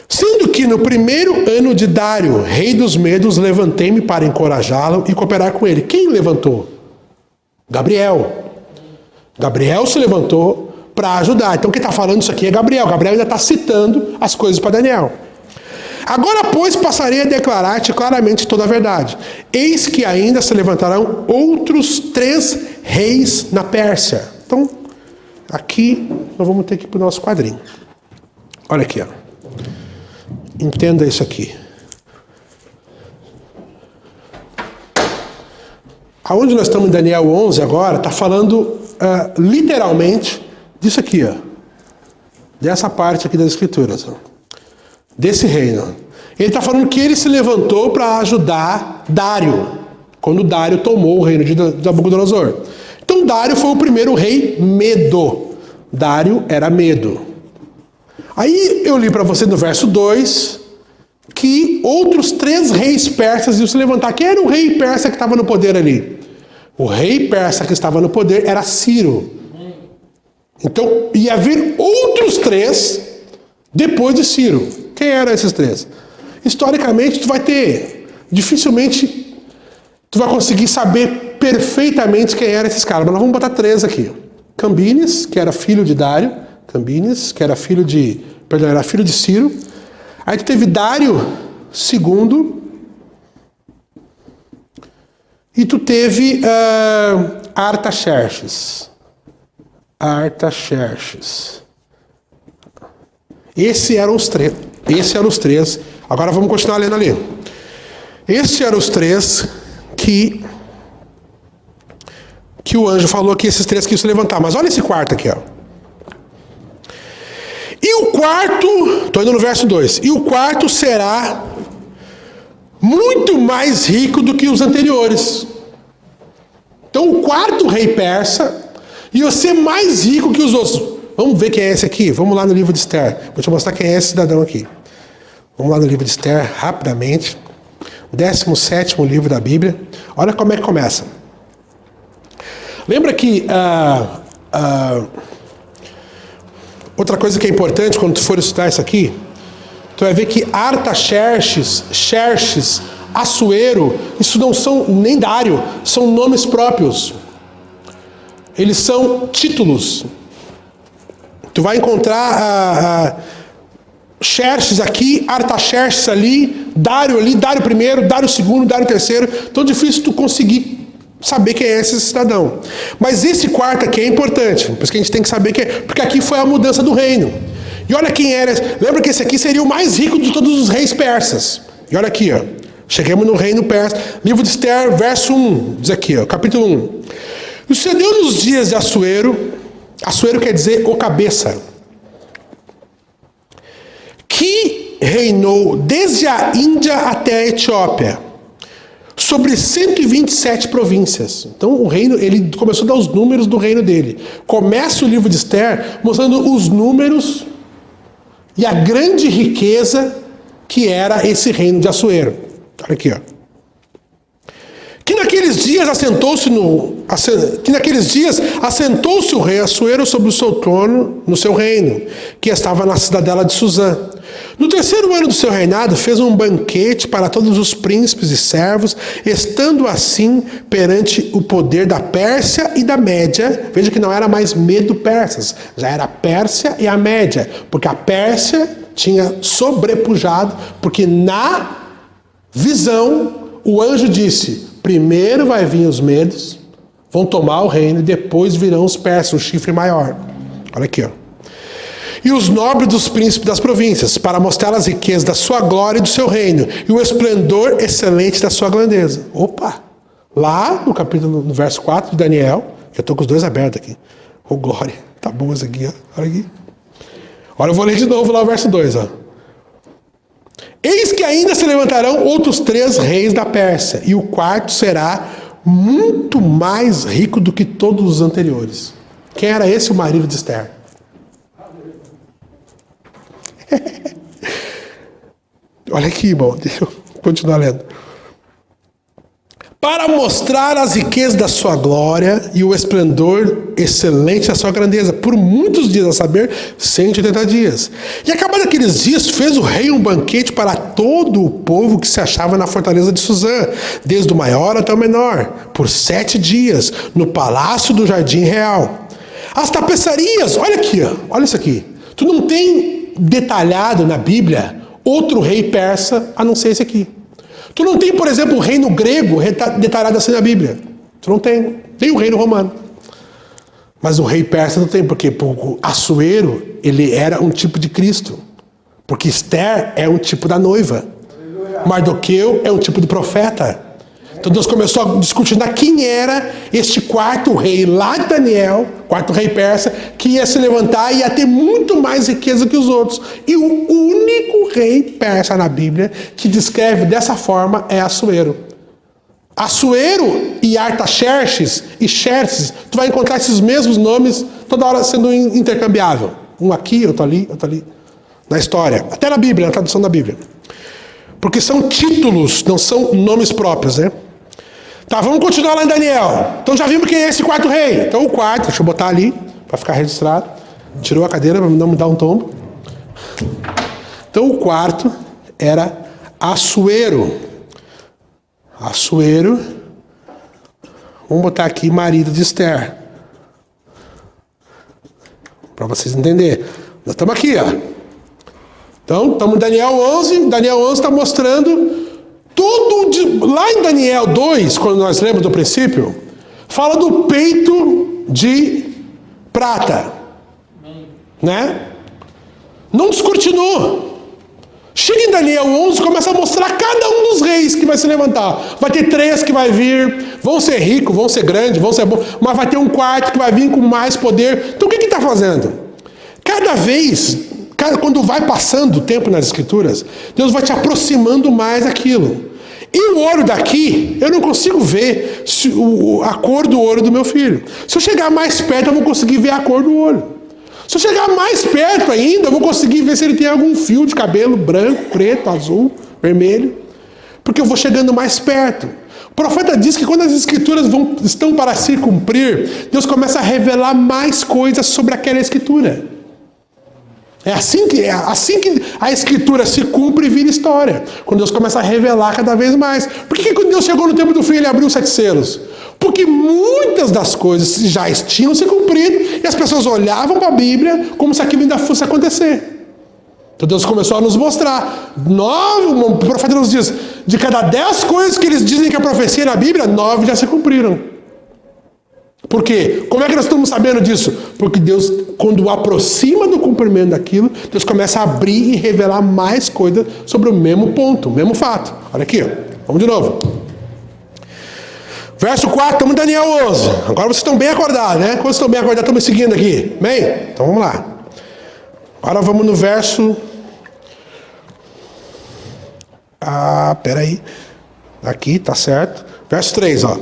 Sendo que no primeiro ano de Dário, rei dos Medos, levantei-me para encorajá-lo e cooperar com ele. Quem levantou? Gabriel. Gabriel se levantou para ajudar. Então quem está falando isso aqui é Gabriel. Gabriel ainda está citando as coisas para Daniel. Agora, pois, passarei a declarar-te claramente toda a verdade. Eis que ainda se levantarão outros 3 reis na Pérsia. Então, aqui nós vamos ter que ir para o nosso quadrinho. Olha aqui, Entenda isso aqui. aonde nós estamos em Daniel 11 agora, está falando literalmente disso aqui, ó. Dessa parte aqui das escrituras, ó. Desse reino. Ele está falando que ele se levantou para ajudar Dário, quando Dário tomou o reino de Nabucodonosor. Então Dário foi o primeiro rei Medo. Dário era Medo. Aí eu li para você no verso 2 que outros 3 reis persas iam se levantar. Quem era o rei persa que estava no poder ali? O rei persa que estava no poder era Ciro. Então ia haver outros 3 depois de Ciro. Quem eram esses 3? Historicamente tu vai ter, dificilmente tu vai conseguir saber perfeitamente quem eram esses caras, mas nós vamos botar 3 aqui. Cambines, que era filho de Dário. Cambines, que era filho de... Perdão, era filho de Ciro. Aí tu teve Dário II. E tu teve Artaxerxes. Artaxerxes. Esses eram os 3. Agora vamos continuar lendo ali. Esses eram os 3 que o anjo falou que esses 3 que iam se levantar. Mas olha esse quarto aqui, ó. E o quarto, estou indo no verso 2. E o quarto será muito mais rico do que os anteriores. Então o quarto rei persa ia ser mais rico que os outros. Vamos ver quem é esse aqui? Vamos lá no livro de Esther. Vou te mostrar quem é esse cidadão aqui. Vamos lá no livro de Esther, rapidamente. 17º livro da Bíblia. Olha como é que começa. Lembra que... outra coisa que é importante quando tu for estudar isso aqui, tu vai ver que Artaxerxes, Xerxes, Assuero, isso não são nem Dário, são nomes próprios. Eles são títulos. Tu vai encontrar Xerxes aqui, Artaxerxes ali, Dário primeiro, Dário segundo, Dário terceiro. Então é difícil tu conseguir saber quem é esse cidadão. Mas esse quarto aqui é importante, por isso que a gente tem que saber quem é, porque aqui foi a mudança do reino. E olha quem era. Lembra que esse aqui seria o mais rico de todos os reis persas. E olha aqui, ó. Chegamos no reino persa. Livro de Esther, verso 1. Diz aqui, ó, capítulo 1. E sucedeu nos dias de Assuero. Assuero quer dizer o cabeça. Que reinou desde a Índia até a Etiópia, sobre 127 províncias. Então o reino, ele começou a dar os números do reino dele. Começa o livro de Esther mostrando os números e a grande riqueza que era esse reino de Assuero. Olha aqui, ó. Que naqueles dias assentou-se o rei Assuero sobre o seu trono no seu reino, que estava na cidadela de Suzã. No 3º ano do seu reinado, fez um banquete para todos os príncipes e servos, estando assim perante o poder da Pérsia e da Média. Veja que não era mais Medo persas, já era a Pérsia e a Média, porque a Pérsia tinha sobrepujado, porque na visão o anjo disse: primeiro vai vir os medos, vão tomar o reino, e depois virão os persas, o chifre maior. Olha aqui, ó. E os nobres dos príncipes das províncias, para mostrar as riquezas da sua glória e do seu reino, e o esplendor excelente da sua grandeza. Opa! Lá no capítulo, no verso 4 de Daniel, eu estou com os dois abertos aqui. Oh, glória! Tá bom isso aqui, ó. Olha aqui. Olha, eu vou ler de novo lá o verso 2, ó. Eis que ainda se levantarão outros 3 reis da Pérsia, e o quarto será muito mais rico do que todos os anteriores. Quem era esse, o marido de Esther? Olha aqui, irmão, deixa eu continuar lendo. Para mostrar as riquezas da sua glória e o esplendor excelente da sua grandeza, por muitos dias, a saber, 180 dias. E acabados aqueles dias, fez o rei um banquete para todo o povo que se achava na fortaleza de Suzã, desde o maior até o menor, por 7 dias, no palácio do jardim real. As tapeçarias, olha aqui, ó, olha isso aqui. Tu não tem detalhado na Bíblia outro rei persa a não ser esse aqui. Tu não tem, por exemplo, o reino grego detalhado assim na Bíblia. Tu não tem. Tem o reino romano. Mas o rei persa não tem, porque o Assuero, ele era um tipo de Cristo. Porque Esther é um tipo da noiva. Mardoqueu é um tipo de profeta. Então Deus começou a discutir quem era este quarto rei lá de Daniel, quarto rei persa, que ia se levantar e ia ter muito mais riqueza que os outros. E o único rei persa na Bíblia que descreve dessa forma é Assuero. Assuero e Artaxerxes e Xerxes, tu vai encontrar esses mesmos nomes toda hora sendo intercambiável. Um aqui, outro ali, na história. Até na Bíblia, na tradução da Bíblia. Porque são títulos, não são nomes próprios, né? Tá, vamos continuar lá em Daniel. Então já vimos quem é esse quarto rei. Então o quarto, deixa eu botar ali, para ficar registrado. Tirou a cadeira para não me dar um tombo. Então o quarto era Assuero. Assuero. Vamos botar aqui marido de Esther. Para vocês entenderem. Nós estamos aqui, ó. Então, estamos em Daniel 11. Daniel 11 está mostrando tudo. Lá em Daniel 2, quando nós lemos do princípio, fala do peito de prata. Né? Não descortinou. Chega em Daniel 11 e começa a mostrar cada um dos reis que vai se levantar. Vai ter 3 que vai vir, vão ser ricos, vão ser grandes, vão ser bons, mas vai ter um quarto que vai vir com mais poder. Então o que está fazendo? Cada vez, quando vai passando o tempo nas Escrituras, Deus vai te aproximando mais daquilo. E o ouro daqui, eu não consigo ver a cor do ouro do meu filho. Se eu chegar mais perto, eu vou conseguir ver a cor do ouro. Se eu chegar mais perto ainda, eu vou conseguir ver se ele tem algum fio de cabelo branco, preto, azul, vermelho. Porque eu vou chegando mais perto. O profeta diz que quando as Escrituras estão para se cumprir, Deus começa a revelar mais coisas sobre aquela Escritura. É assim que a Escritura se cumpre e vira história. Quando Deus começa a revelar cada vez mais. Por que quando Deus chegou no tempo do fim, ele abriu 7 selos? Porque muitas das coisas já tinham se cumprido e as pessoas olhavam para a Bíblia como se aquilo ainda fosse acontecer. Então Deus começou a nos mostrar. O profeta nos diz, de cada 10 coisas que eles dizem que é profecia na Bíblia, 9 já se cumpriram. Por quê? Como é que nós estamos sabendo disso? Porque Deus, quando aproxima do cumprimento daquilo, Deus começa a abrir e revelar mais coisas sobre o mesmo ponto, o mesmo fato. Olha aqui, ó. Vamos de novo. Verso 4, estamos em Daniel 11. Agora vocês estão bem acordados, né? Quando vocês estão bem acordados, estão me seguindo aqui. Bem? Então vamos lá. Agora vamos no verso... peraí. Aqui, tá certo. Verso 3, ó.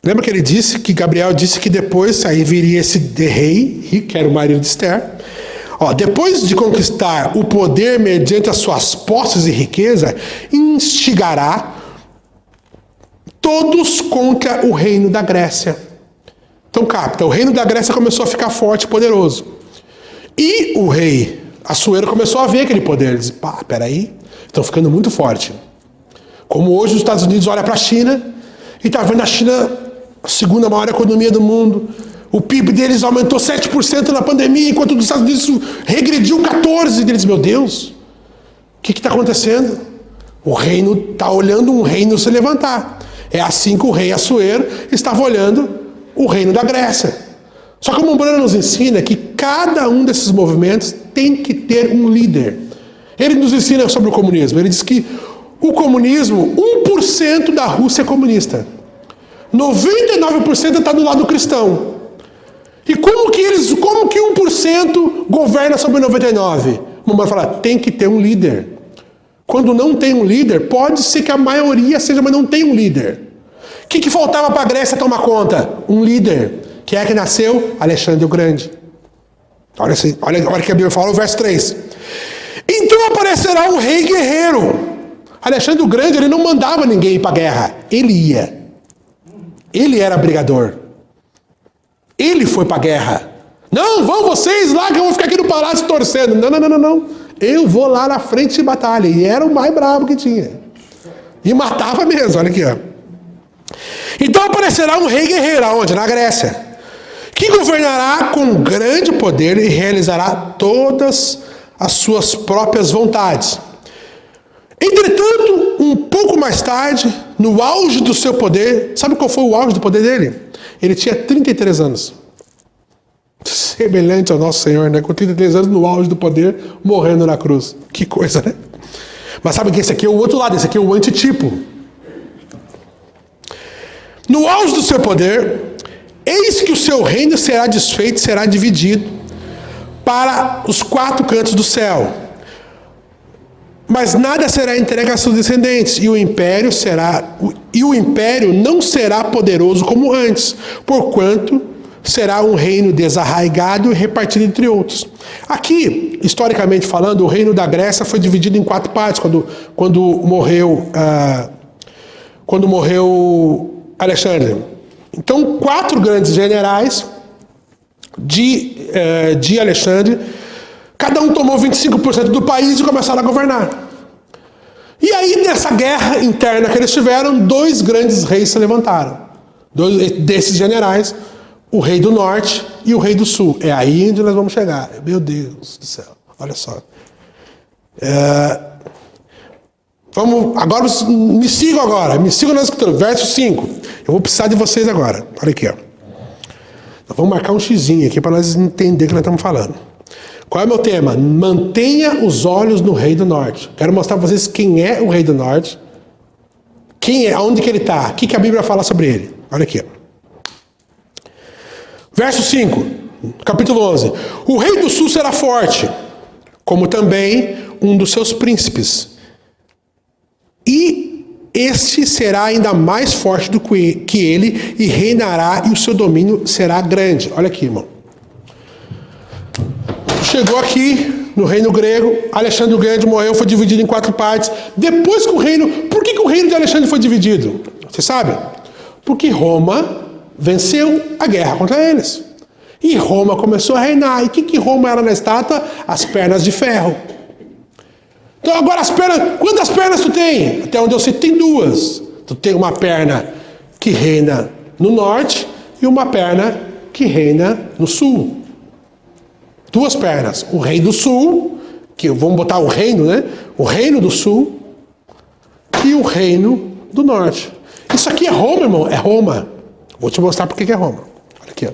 Lembra que ele disse, que Gabriel disse que depois aí viria esse rei, que era o marido de Esther. Ó, depois de conquistar o poder mediante as suas posses e riqueza, instigará todos contra o reino da Grécia. Então capta, o reino da Grécia começou a ficar forte e poderoso. E o rei Assuero começou a ver aquele poder. Ele disse, peraí, estão ficando muito forte. Como hoje os Estados Unidos olham para a China e está vendo a China a segunda maior economia do mundo. O PIB deles aumentou 7% na pandemia, enquanto os Estados Unidos regrediu 14%. E eles, meu Deus, o que está acontecendo? O reino está olhando um reino se levantar. É assim que o rei Assuero estava olhando o reino da Grécia. Só que o Mombrana nos ensina que cada um desses movimentos tem que ter um líder. Ele nos ensina sobre o comunismo. Ele diz que o comunismo, 1% da Rússia é comunista. 99% está do lado cristão. E como que 1% governa sobre 99%? O Mombrana fala, tem que ter um líder. Quando não tem um líder, pode ser que a maioria seja, mas não tem um líder. O que faltava para a Grécia tomar conta? Um líder. Quem é que nasceu? Alexandre o Grande. Olha que a Bíblia fala, o verso 3. Então aparecerá um rei guerreiro. Alexandre o Grande, ele não mandava ninguém ir para a guerra. Ele ia. Ele era brigador. Ele foi para a guerra. Não, vão vocês lá que eu vou ficar aqui no palácio torcendo. Não. Eu vou lá na frente de batalha. E era o mais bravo que tinha. E matava mesmo, olha aqui, ó. Então aparecerá um rei guerreiro, aonde? Na Grécia. Que governará com grande poder e realizará todas as suas próprias vontades. Entretanto, um pouco mais tarde, no auge do seu poder, sabe qual foi o auge do poder dele? Ele tinha 33 anos. Semelhante ao nosso Senhor, né? Com 33 anos no auge do poder, morrendo na cruz. Que coisa, né? Mas sabe que esse aqui é o outro lado, esse aqui é o antitipo. no auge do seu poder, eis que o seu reino será desfeito, será dividido para os 4 cantos do céu. Mas nada será entregue a seus descendentes, e o império não será poderoso como antes, porquanto será um reino desarraigado e repartido entre outros. Aqui, historicamente falando, o reino da Grécia foi dividido em 4 partes quando morreu Alexandre. Então, 4 grandes generais de Alexandre, cada um tomou 25% do país e começaram a governar. E aí, nessa guerra interna que eles tiveram, 2 grandes reis se levantaram. 2 desses generais, o rei do norte e o rei do sul. É aí onde nós vamos chegar. Meu Deus do céu, olha só. Agora me sigam na escritura, verso 5. Eu vou precisar de vocês agora. Olha aqui, ó. Nós vamos marcar um xizinho aqui para nós entender o que nós estamos falando. Qual é o meu tema? Mantenha os olhos no rei do norte. Quero mostrar para vocês quem é o rei do norte. Quem é, onde que ele está, o que a Bíblia fala sobre ele. Olha aqui, ó. Verso 5, capítulo 11. O rei do sul será forte, como também um dos seus príncipes. E este será ainda mais forte do que ele, e reinará, e o seu domínio será grande. Olha aqui, irmão. Chegou aqui no reino grego, Alexandre o Grande morreu, foi dividido em 4 partes. Depois que o reino... Por que o reino de Alexandre foi dividido? Você sabe? Porque Roma venceu a guerra contra eles. E Roma começou a reinar. E o que Roma era na estátua? As pernas de ferro. Então agora as pernas... Quantas pernas tu tem? Até onde eu sei, tem 2. Tu tem uma perna que reina no norte e uma perna que reina no sul. 2 pernas. O rei do sul, que vamos botar o reino, né? O reino do sul e o reino do norte. Isso aqui é Roma, irmão. É Roma. Vou te mostrar por que é Roma. Olha aqui, ó.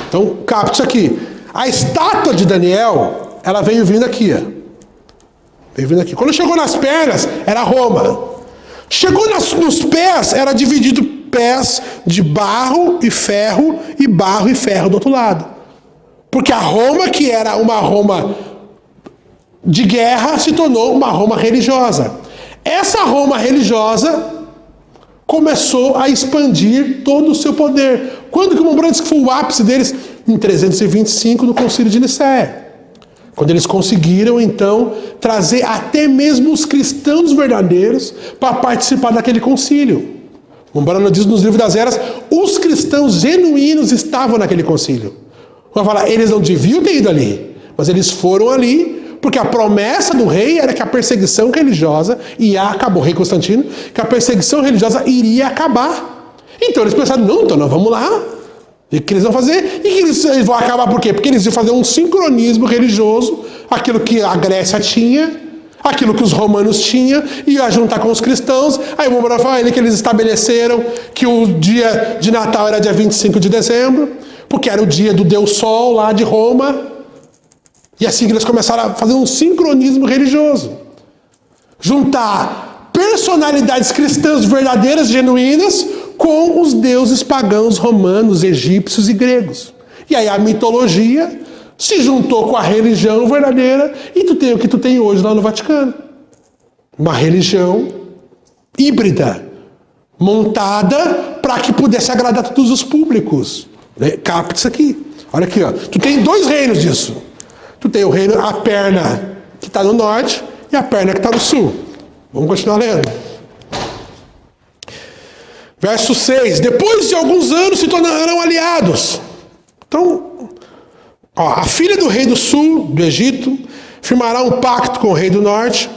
Então, capta isso aqui. A estátua de Daniel, ela veio vindo aqui, ó. Veio vindo aqui. Quando chegou nas pernas, era Roma. Chegou nos pés, era dividido pés de barro e ferro do outro lado. Porque a Roma, que era uma Roma de guerra, se tornou uma Roma religiosa. Essa Roma religiosa começou a expandir todo o seu poder. Quando que o Mombran disse que foi o ápice deles? Em 325, no Concílio de Nicéia. Quando eles conseguiram, então, trazer até mesmo os cristãos verdadeiros para participar daquele concílio. Mombran diz nos livros das Eras, os cristãos genuínos estavam naquele concílio. Vai falar, eles não deviam ter ido ali, mas eles foram ali, porque a promessa do rei era que a perseguição religiosa acabou, o rei Constantino, que a perseguição religiosa iria acabar. Então eles pensaram, não, então nós vamos lá. E o que eles vão fazer? E que eles vão acabar por quê? Porque eles iam fazer um sincronismo religioso, aquilo que a Grécia tinha, aquilo que os romanos tinham, e ia juntar com os cristãos. Aí o Mombran fala que eles estabeleceram que o dia de Natal era dia 25 de dezembro, porque era o dia do Deus Sol lá de Roma. E assim que eles começaram a fazer um sincronismo religioso. Juntar personalidades cristãs verdadeiras, genuínas, com os deuses pagãos romanos, egípcios e gregos. E aí a mitologia se juntou com a religião verdadeira e tu tem o que tu tem hoje lá no Vaticano. Uma religião híbrida, montada para que pudesse agradar todos os públicos. Capta isso aqui. Olha aqui, ó. Tu tem 2 reinos disso. Tu tem o reino, a perna que está no norte e a perna que está no sul. Vamos continuar lendo. Verso 6. Depois de alguns anos se tornarão aliados. Então, ó, a filha do rei do sul, do Egito, firmará um pacto com o rei do norte,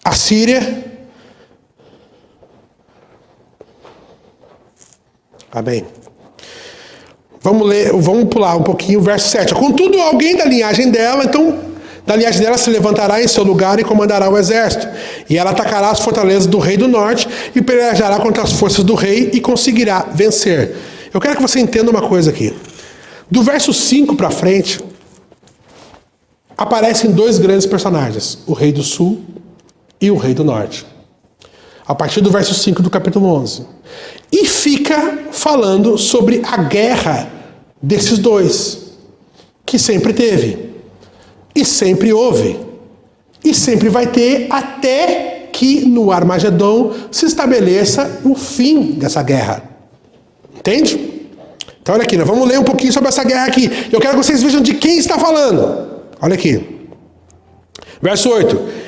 a Síria. Amém. Vamos pular um pouquinho o verso 7. Contudo, alguém da linhagem dela, se levantará em seu lugar e comandará o exército. E ela atacará as fortalezas do rei do norte e pelejará contra as forças do rei e conseguirá vencer. Eu quero que você entenda uma coisa aqui. Do verso 5 para frente, aparecem 2 grandes personagens, o rei do sul e o rei do norte. a partir do verso 5 do capítulo 11. E fica falando sobre a guerra desses dois, que sempre teve, e sempre houve, e sempre vai ter, até que no Armagedon se estabeleça o fim dessa guerra. Entende? Então olha aqui, nós vamos ler um pouquinho sobre essa guerra aqui. Eu quero que vocês vejam de quem está falando. Olha aqui. Verso 8.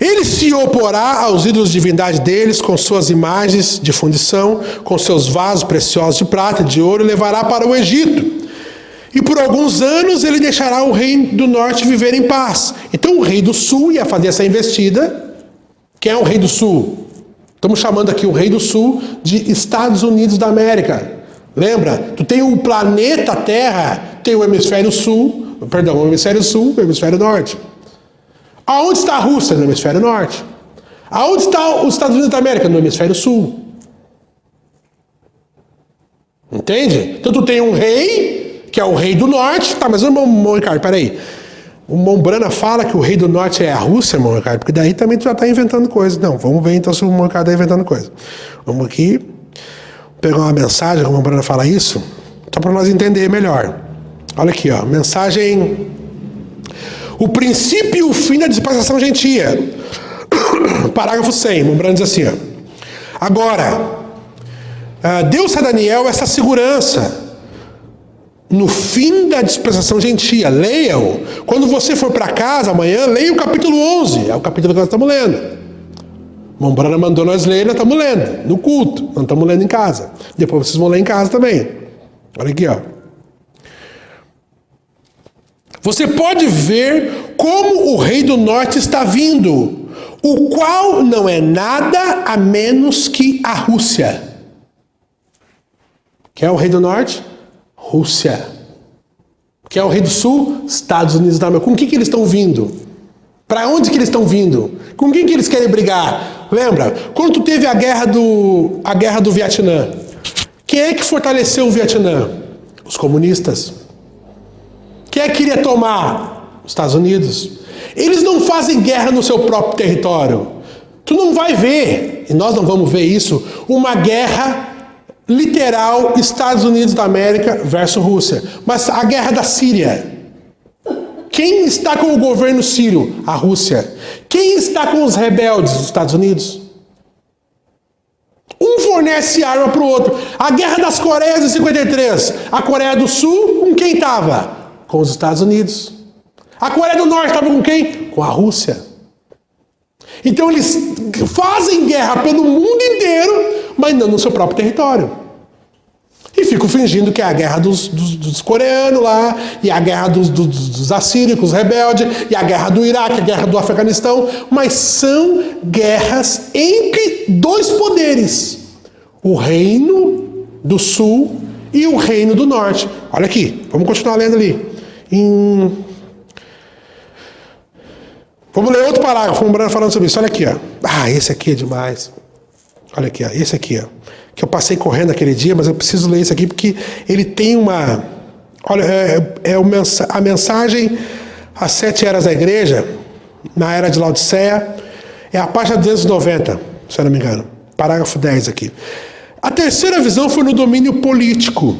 Ele se oporá aos ídolos de divindade deles, com suas imagens de fundição, com seus vasos preciosos de prata e de ouro, e levará para o Egito. E por alguns anos ele deixará o rei do norte viver em paz. Então o rei do sul ia fazer essa investida. Quem é o rei do sul? Estamos chamando aqui o rei do sul de Estados Unidos da América. Lembra? Tu tem o planeta Terra, tem o hemisfério sul, o hemisfério sul e o hemisfério norte. Aonde está a Rússia? No hemisfério norte. Aonde está os Estados Unidos da América? No hemisfério sul. Entende? Então tu tem um rei, que é o rei do norte. Tá, mas irmão Ricardo, peraí. O Mombrana fala que o rei do norte é a Rússia, irmão Ricardo, porque daí também tu já está inventando coisa. Não, vamos ver então se o irmão Ricardo está inventando coisa. Vamos aqui pegar uma mensagem, como o Mombrana fala isso, só para nós entender melhor. Olha aqui, ó, mensagem... O princípio e o fim da dispensação gentia. Parágrafo 100, Mombrana diz assim, ó. Agora, Deus a Daniel essa segurança no fim da dispensação gentia. Leiam. Quando você for para casa amanhã, leia o capítulo 11. É o capítulo que nós estamos lendo. Mombrana mandou nós ler, nós estamos lendo. No culto. Nós estamos lendo em casa. Depois vocês vão ler em casa também. Olha aqui, ó. Você pode ver como o rei do norte está vindo, o qual não é nada a menos que a Rússia. Quem é o rei do norte? Rússia. Quem é o rei do sul? Estados Unidos da América. Com que eles estão vindo? Para onde que eles estão vindo? Com quem que eles querem brigar? Lembra? Quando tu teve a guerra do Vietnã, quem é que fortaleceu o Vietnã? Os comunistas. Quem é que queria tomar? Os Estados Unidos. Eles não fazem guerra no seu próprio território. Tu não vai ver, e nós não vamos ver isso, uma guerra literal Estados Unidos da América versus Rússia. Mas a guerra da Síria. Quem está com o governo sírio? A Rússia. Quem está com os rebeldes? Os Estados Unidos. Um fornece arma para o outro. A guerra das Coreias de 53. A Coreia do Sul com quem estava? Com os Estados Unidos. A Coreia do Norte estava com quem? Com a Rússia. Então eles fazem guerra pelo mundo inteiro, mas não no seu próprio território. E ficam fingindo que é a guerra dos coreanos lá, e a guerra dos assírios, os rebeldes, e a guerra do Iraque, a guerra do Afeganistão, mas são guerras entre dois poderes. O reino do sul e o reino do norte. Olha aqui, vamos continuar lendo ali. Vamos ler outro parágrafo, o Brano falando sobre isso. Olha aqui, ó. Ah, esse aqui é demais. Olha aqui, ó. Esse aqui, ó. Que eu passei correndo aquele dia, mas eu preciso ler isso aqui porque ele tem uma... Olha, a mensagem às 7 eras da igreja, na era de Laodiceia, é a página 290, se eu não me engano. Parágrafo 10 aqui. A terceira visão foi no domínio político,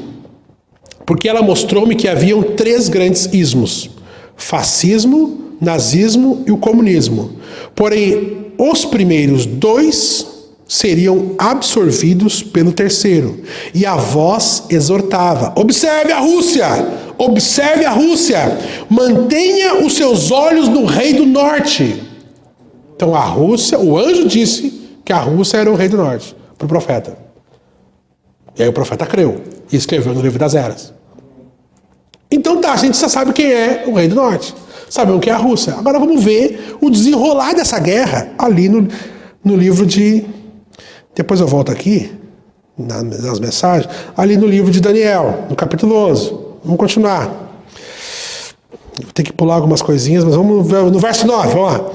porque ela mostrou-me que haviam 3 grandes ismos: fascismo, nazismo e o comunismo. Porém, os primeiros 2 seriam absorvidos pelo terceiro. E a voz exortava: observe a Rússia! Observe a Rússia! Mantenha os seus olhos no rei do norte. Então a Rússia, o anjo disse que a Rússia era o rei do norte, para o profeta. E aí o profeta creu e escreveu no livro das eras. Então tá, a gente já sabe quem é o rei do norte. Sabemos quem é a Rússia. Agora vamos ver o desenrolar dessa guerra ali no livro de... Depois eu volto aqui, nas mensagens, ali no livro de Daniel, no capítulo 11. Vamos continuar. Vou ter que pular algumas coisinhas, mas vamos ver no verso 9, vamos lá.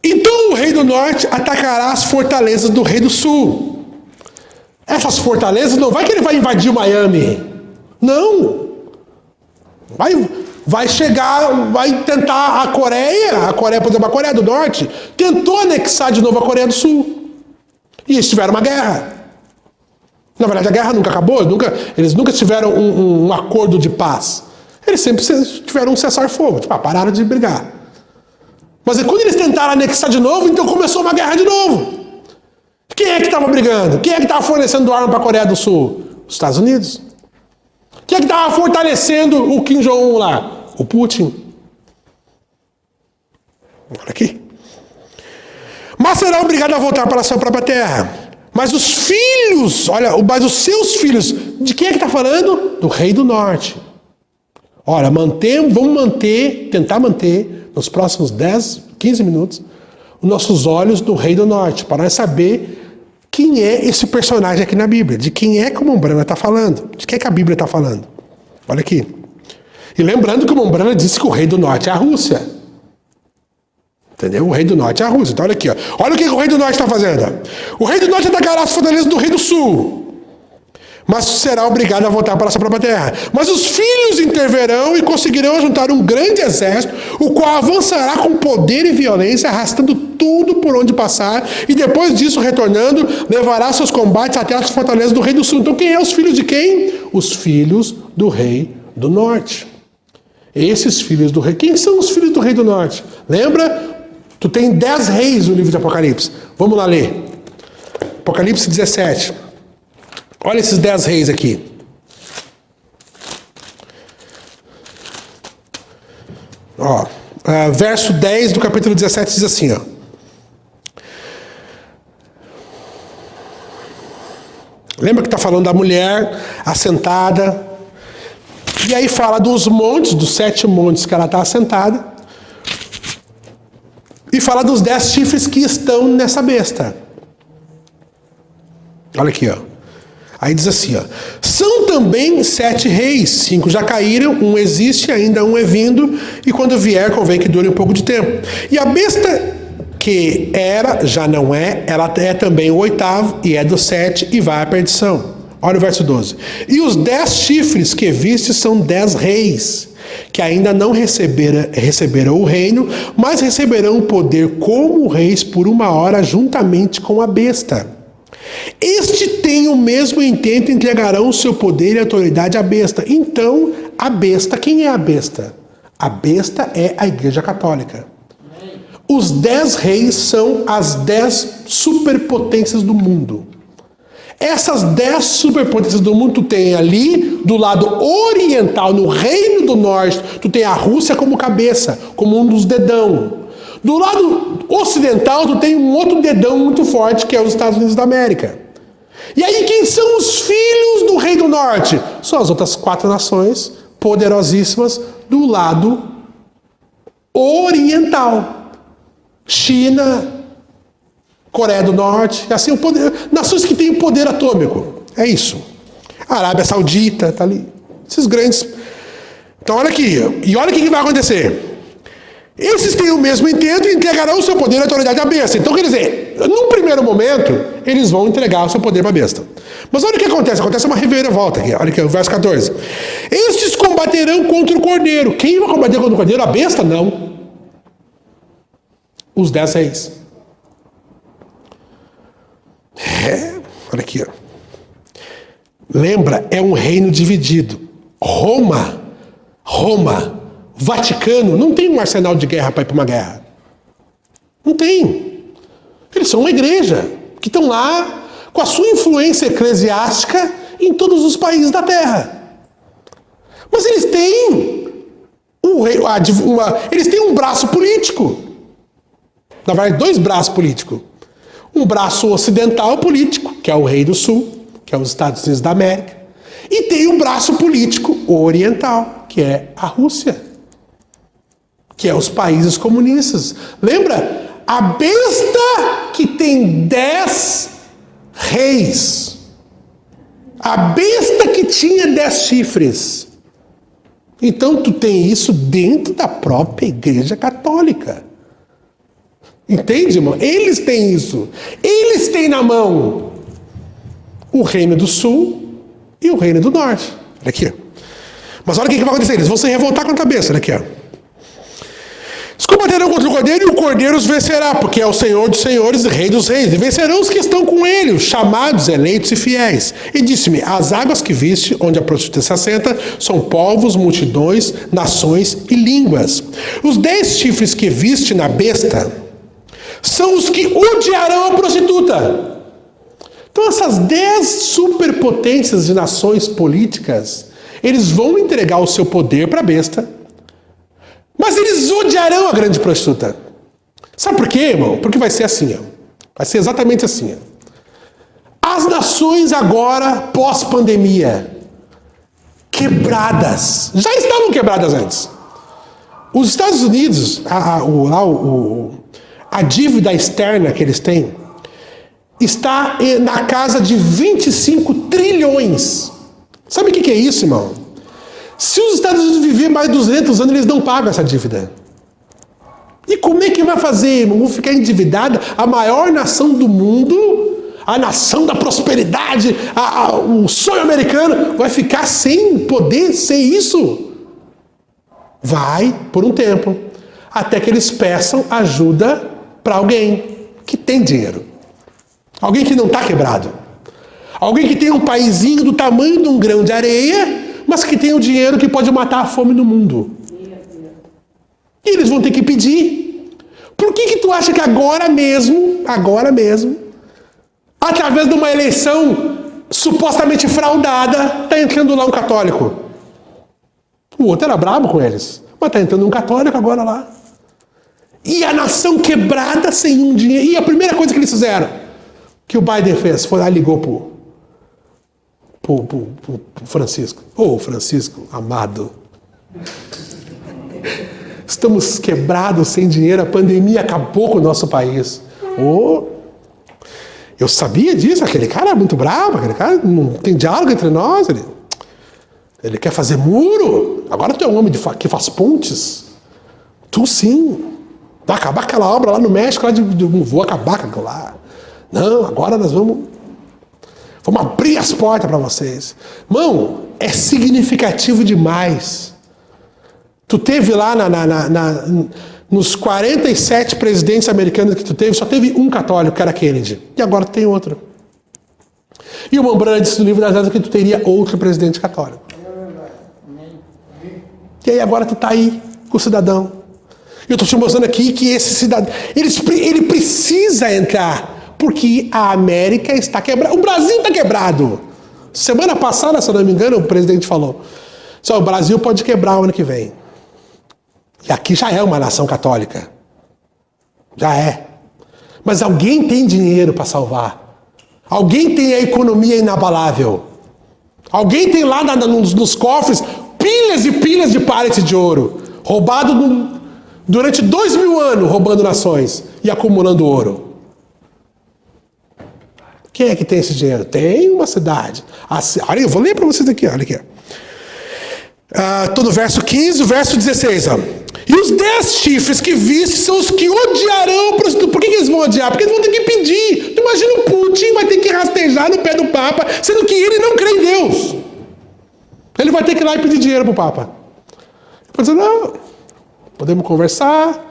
Então o rei do norte atacará as fortalezas do rei do sul. Essas fortalezas não vai que ele vai invadir Miami. Não. Vai chegar, vai tentar a Coreia, por exemplo, a Coreia do Norte, tentou anexar de novo a Coreia do Sul. E eles tiveram uma guerra. Na verdade, a guerra nunca acabou, eles nunca tiveram um acordo de paz. Eles sempre tiveram um cessar-fogo, pararam de brigar. Mas quando eles tentaram anexar de novo, então começou uma guerra de novo. Quem é que estava brigando? Quem é que estava fornecendo arma para a Coreia do Sul? Os Estados Unidos. Quem é que estava fortalecendo o Kim Jong-un lá? O Putin. Olha aqui. Mas será obrigado a voltar para a sua própria terra. Mas os filhos, mas os seus filhos, de quem é que está falando? Do rei do norte. Olha, vamos tentar manter, nos próximos 10, 15 minutos, os nossos olhos no rei do norte, para nós saber quem é esse personagem aqui na Bíblia, de quem é que o Mombrana está falando, de quem é que a Bíblia está falando. Olha aqui. E lembrando que o Mombrana disse que o rei do norte é a Rússia. Entendeu? O rei do norte é a Rússia. Então olha aqui, ó. Olha o que o rei do norte está fazendo. O rei do norte atacará as fortalezas do rei do sul, mas será obrigado a voltar para a sua própria terra. Mas os filhos interverão e conseguirão juntar um grande exército, o qual avançará com poder e violência, arrastando tudo por onde passar, e depois disso, retornando, levará seus combates até as fortalezas do rei do sul. Então quem é os filhos de quem? Os filhos do rei do norte. Esses filhos do rei. Quem são os filhos do rei do norte? Lembra? Tu tem 10 reis no livro de Apocalipse. Vamos lá ler. Apocalipse 17. Olha esses 10 reis aqui. Ó, verso 10 do capítulo 17 diz assim, ó. Lembra que está falando da mulher assentada. E aí fala dos montes, dos 7 montes que ela está assentada. E fala dos 10 chifres que estão nessa besta. Olha aqui, ó. Aí diz assim, ó. São também 7 reis, 5 já caíram, um existe, ainda um é vindo, e quando vier convém que dure um pouco de tempo. E a besta que era, já não é, ela é também o 8º, e é do 7, e vai à perdição. Olha o verso 12. E os 10 chifres que viste são 10 reis, que ainda não receberão o reino, mas receberão o poder como reis por 1 hora juntamente com a besta. Este tem o mesmo intento e entregarão o seu poder e autoridade à besta. Então, a besta, quem é a besta? A besta é a Igreja Católica. Os 10 reis são as 10 superpotências do mundo. Essas 10 superpotências do mundo, tu tem ali, do lado oriental, no Reino do Norte, tu tem a Rússia como cabeça, como um dos dedão. Do lado ocidental, tu tem um outro dedão muito forte, que é os Estados Unidos da América. E aí, quem são os filhos do Rei do Norte? São as outras 4 nações poderosíssimas do lado oriental. China, Coreia do Norte, assim, nações que têm poder atômico. É isso. A Arábia Saudita está ali. Esses grandes. Então, olha aqui. E olha o que vai acontecer. Esses têm o mesmo intento e entregarão o seu poder e autoridade à besta. Então, quer dizer, num primeiro momento, eles vão entregar o seu poder para a besta. Mas olha o que acontece. Acontece uma reviravolta aqui. Olha aqui, o verso 14. Estes combaterão contra o cordeiro. Quem vai combater contra o cordeiro? A besta? Não. Os 10 reis. Olha aqui, ó. Lembra, é um reino dividido. Roma, Vaticano, não tem um arsenal de guerra para ir para uma guerra. Não tem. Eles são uma igreja que estão lá com a sua influência eclesiástica em todos os países da Terra. Mas eles têm eles têm um braço político. Na verdade, 2 braços políticos. Um braço ocidental político, que é o Rei do Sul, que é os Estados Unidos da América. E tem um braço político oriental, que é a Rússia, que é os países comunistas. Lembra? A besta que tem 10 reis. A besta que tinha 10 chifres. Então tu tem isso dentro da própria Igreja Católica. Entende, irmão? Eles têm isso. Eles têm na mão o Reino do Sul e o Reino do Norte. Olha aqui. Mas olha o que vai acontecer. Eles vão se revoltar contra a besta. Olha aqui. Ó. Combaterão contra o Cordeiro e o Cordeiro os vencerá, porque é o Senhor dos senhores e Rei dos reis. E vencerão os que estão com ele, os chamados, eleitos e fiéis. E disse-me, as águas que viste, onde a prostituta se assenta, são povos, multidões, nações e línguas. Os 10 chifres que viste na besta são os que odiarão a prostituta. Então essas 10 superpotências de nações políticas, eles vão entregar o seu poder para a besta, mas eles odiarão a grande prostituta. Sabe por quê, irmão? Porque vai ser assim, ó. Vai ser exatamente assim, ó. As nações agora, pós-pandemia, quebradas. Já estavam quebradas antes. Os Estados Unidos, a dívida externa que eles têm, está na casa de 25 trilhões. Sabe o que é isso, irmão? Se os Estados Unidos viver mais de 200 anos, eles não pagam essa dívida. E como é que vai fazer, irmão? Vão ficar endividada? A maior nação do mundo, a nação da prosperidade, o sonho americano, vai ficar sem poder ser isso? Vai, por um tempo, até que eles peçam ajuda para alguém que tem dinheiro. Alguém que não está quebrado. Alguém que tem um paizinho do tamanho de um grão de areia, mas que tem o dinheiro que pode matar a fome no mundo. E eles vão ter que pedir. Por que tu acha que agora mesmo, através de uma eleição supostamente fraudada, está entrando lá um católico? O outro era brabo com eles, mas está entrando um católico agora lá. E a nação quebrada sem um dinheiro. E a primeira coisa que eles fizeram, que o Biden fez, foi lá e ligou pro Francisco. Francisco, amado. Estamos quebrados, sem dinheiro, a pandemia acabou com o nosso país. Eu sabia disso, aquele cara é muito bravo, aquele cara não tem diálogo entre nós. Ele quer fazer muro. Agora tu é um homem que faz pontes. Tu sim. Vai acabar aquela obra lá no México, vou acabar com aquilo lá. Não, agora nós vamos abrir as portas para vocês. Irmão, é significativo demais. Tu teve lá nos 47 presidentes americanos que tu teve, só teve um católico, que era Kennedy. E agora tu tem outro. E o Mombrana disse no livro das Letras que tu teria outro presidente católico. E aí agora tu está aí com o cidadão. E eu estou te mostrando aqui que esse cidadão, ele precisa entrar, porque a América está quebrada. O Brasil está quebrado. Semana passada, se eu não me engano, o presidente falou: só o Brasil pode quebrar o ano que vem. E aqui já é uma nação católica. Já é. Mas alguém tem dinheiro para salvar. Alguém tem a economia inabalável. Alguém tem lá nos cofres pilhas e pilhas de pallets de ouro. Roubado durante 2000 anos, roubando nações e acumulando ouro. Quem é que tem esse dinheiro? Tem uma cidade. Olha, eu vou ler para vocês aqui. Olha aqui. Estou no verso 15, o verso 16. Ó. E os 10 chifres que viste são os que odiarão. Por que eles vão odiar? Porque eles vão ter que pedir. Tu imagina o Putin vai ter que rastejar no pé do Papa, sendo que ele não crê em Deus. Ele vai ter que ir lá e pedir dinheiro para o Papa. Ele pode dizer: não, podemos conversar.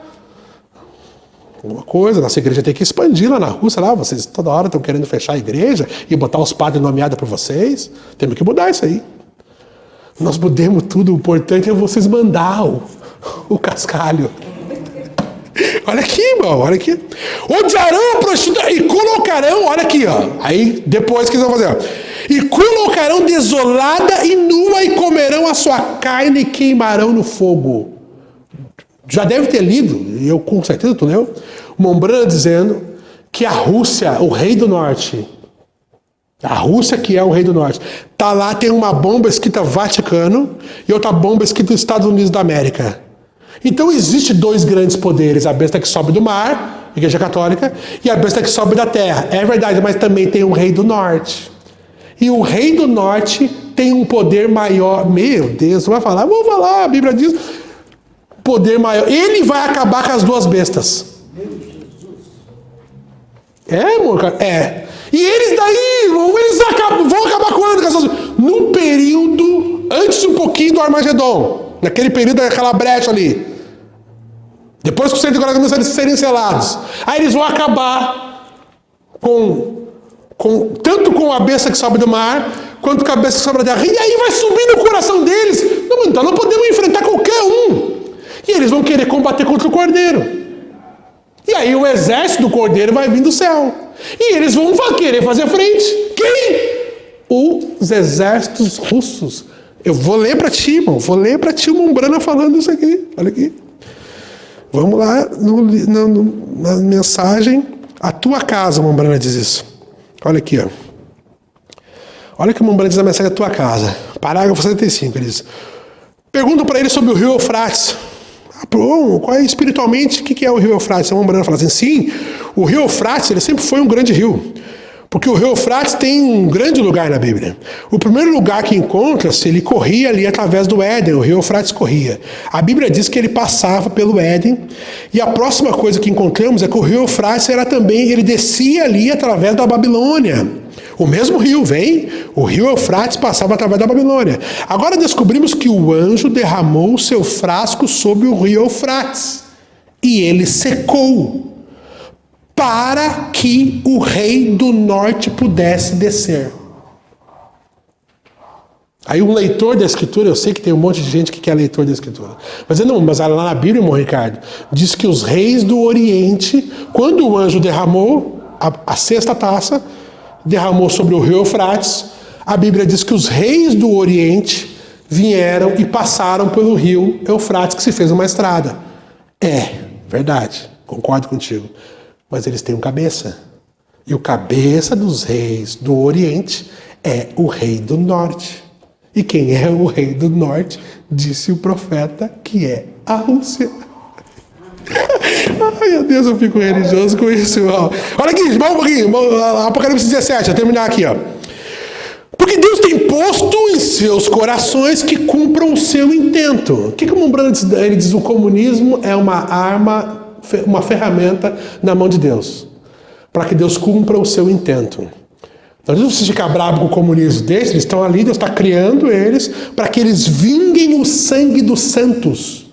Alguma coisa, nossa igreja tem que expandir lá na Rússia. Lá, vocês toda hora estão querendo fechar a igreja e botar os padres nomeados por vocês. Temos que mudar isso aí. Nós mudemos tudo, o importante é vocês mandar o cascalho. Olha aqui, irmão, olha aqui. Odiarão a prostituta e colocarão, olha aqui, ó. Aí, depois que eles vão fazer, ó. E colocarão desolada e nua e comerão a sua carne e queimarão no fogo. Já deve ter lido, e eu com certeza tu leu, o Mombrana dizendo que a Rússia, o rei do norte, a Rússia, que é o rei do norte, tá lá, tem uma bomba escrita Vaticano e outra bomba escrita Estados Unidos da América. Então existe 2 grandes poderes: a besta que sobe do mar, Igreja Católica, e a besta que sobe da terra. É verdade, mas também tem o rei do norte. E o rei do norte tem um poder maior. Meu Deus, não vai falar? Vamos falar, a Bíblia diz. Poder maior. Ele vai acabar com as 2 bestas. É, amor? É. E eles daí, vão acabar quando? Num período, antes um pouquinho do Armagedon. Naquele período daquela brecha ali. Depois que os 144 começarem a serem selados, aí eles vão acabar tanto com a besta que sobe do mar, quanto com a besta que sobe da terra. E aí vai subir no coração deles. Não, então não podemos enfrentar qualquer um. E eles vão querer combater contra o Cordeiro. E aí o exército do Cordeiro vai vir do céu. E eles vão querer fazer frente. Quem? Os exércitos russos. Eu vou ler para ti, irmão. Vou ler para ti o Mombrana falando isso aqui. Olha aqui. Vamos lá na mensagem. A tua casa, o Mombrana diz isso. Olha aqui, ó. Olha o que o Mombrana diz na mensagem da tua casa. Parágrafo 75, ele diz. Perguntam para ele sobre o rio Eufrates. Qual é espiritualmente, o que é o rio Eufrates? O Mombrana fala assim, sim, o rio Eufrates ele sempre foi um grande rio. Porque o rio Eufrates tem um grande lugar na Bíblia. O primeiro lugar que encontra-se, ele corria ali através do Éden, o rio Eufrates corria. A Bíblia diz que ele passava pelo Éden. E a próxima coisa que encontramos é que o rio Eufrates ele descia ali através da Babilônia. O mesmo rio vem, o rio Eufrates passava através da Babilônia. Agora descobrimos que o anjo derramou o seu frasco sobre o rio Eufrates. E ele secou. Para que o rei do norte pudesse descer. Aí um leitor da Escritura, eu sei que tem um monte de gente que quer leitor da Escritura. Mas lá na Bíblia, irmão Ricardo, diz que os reis do Oriente, quando o anjo derramou a sexta taça, derramou sobre o rio Eufrates, a Bíblia diz que os reis do Oriente vieram e passaram pelo rio Eufrates, que se fez uma estrada. É, verdade, concordo contigo. Mas eles têm um cabeça. E o cabeça dos reis do Oriente é o rei do Norte. E quem é o rei do Norte? Disse o profeta que é a Rússia. Ai, meu Deus, eu fico religioso com isso. Ó. Olha aqui, vamos um pouquinho. Apocalipse 17, vou terminar aqui. Ó. Porque Deus tem posto em seus corações que cumpram o seu intento. O que o Mombrana diz? Ele diz que o comunismo é uma arma, uma ferramenta na mão de Deus, para que Deus cumpra o seu intento. Não adianta você ficar bravo com o comunismo. Eles estão ali, Deus está criando eles para que eles vinguem o sangue dos santos.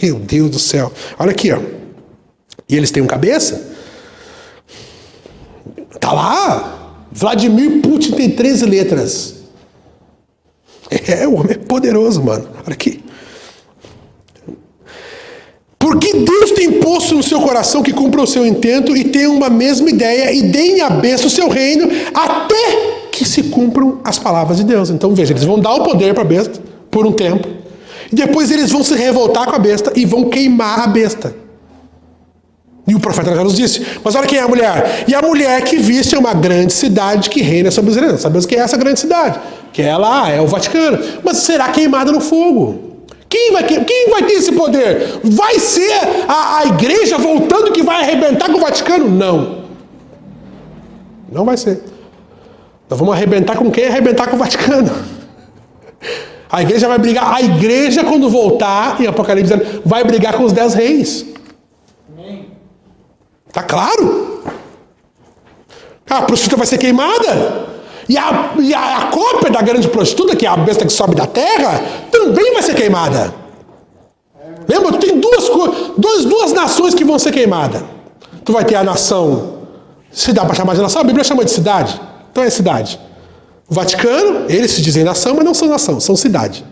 Meu Deus do céu. Olha aqui, ó. E eles têm um cabeça? Tá lá. Vladimir Putin tem 13 letras. O homem é poderoso, mano. Olha aqui. Porque Deus tem posto no seu coração que cumpra o seu intento e tem uma mesma ideia e deem a besta o seu reino até que se cumpram as palavras de Deus. Então veja, eles vão dar o poder para a besta por um tempo e depois eles vão se revoltar com a besta e vão queimar a besta. E o profeta já nos disse, mas olha quem é a mulher. E a mulher que viste é uma grande cidade que reina sobre os reinos. Sabemos que é essa grande cidade, que é lá, é o Vaticano. Mas será queimada no fogo. Quem vai ter esse poder? Vai ser a igreja voltando que vai arrebentar com o Vaticano? Não. Não vai ser. Nós vamos arrebentar com quem arrebentar com o Vaticano. A igreja vai brigar. A igreja, quando voltar, em Apocalipse, vai brigar com os 10 reis. Tá claro? A prostituta vai ser queimada. E a cópia da grande prostituta, que é a besta que sobe da terra, também vai ser queimada. Lembra? Tem duas nações que vão ser queimadas. Tu vai ter a nação, se dá para chamar de nação, a Bíblia chama de cidade. Então é cidade. O Vaticano, eles se dizem nação, mas não são nação, são cidade.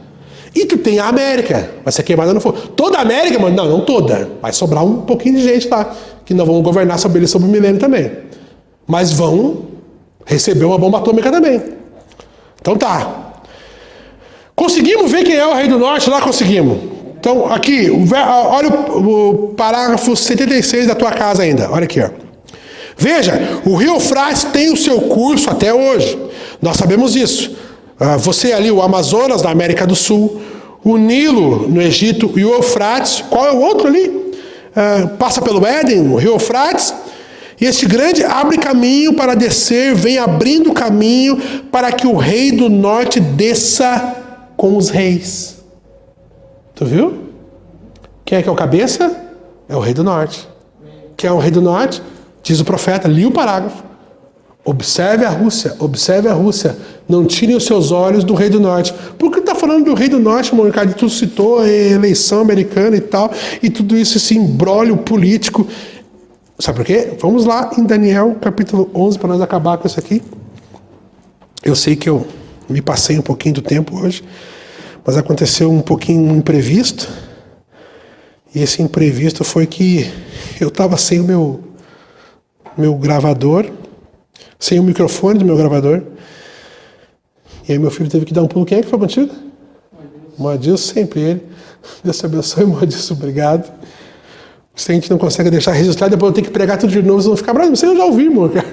E tu tem a América, vai ser queimada no fogo. Toda a América, mano, não toda. Vai sobrar um pouquinho de gente lá, que não vão governar sobre eles sobre o milênio também. Mas vão receber uma bomba atômica também. Então tá. Conseguimos ver quem é o rei do norte? Lá conseguimos. Então aqui, olha o parágrafo 76 da tua casa ainda. Olha aqui, ó. Veja, o rio Eufrates tem o seu curso até hoje. Nós sabemos disso. Você ali, o Amazonas, da América do Sul, o Nilo, no Egito, e o Eufrates. Qual é o outro ali? Passa pelo Éden, o rio Eufrates. E este grande abre caminho para descer, vem abrindo caminho para que o rei do norte desça com os reis. Tu viu? Quem é que é o cabeça? É o rei do norte. Quem é o rei do norte? Diz o profeta, li o parágrafo. Observe a Rússia. Não tirem os seus olhos do rei do norte. Por que está falando do rei do norte, meu Ricardo? Tu citou a eleição americana e tal, e tudo isso, esse imbróglio político. Sabe por quê? Vamos lá em Daniel, capítulo 11, para nós acabar com isso aqui. Eu sei que eu me passei um pouquinho do tempo hoje, mas aconteceu um pouquinho um imprevisto. E esse imprevisto foi que eu estava sem o meu gravador, sem o microfone do meu gravador. E aí meu filho teve que dar um pulo. Quem é que foi contigo? Moadilson, sempre ele. Deus te abençoe, Moadilson, obrigado. Se a gente não consegue deixar registrado, depois eu tenho que pregar tudo de novo, vocês vão ficar bravos. Você já ouviu, irmão, cara.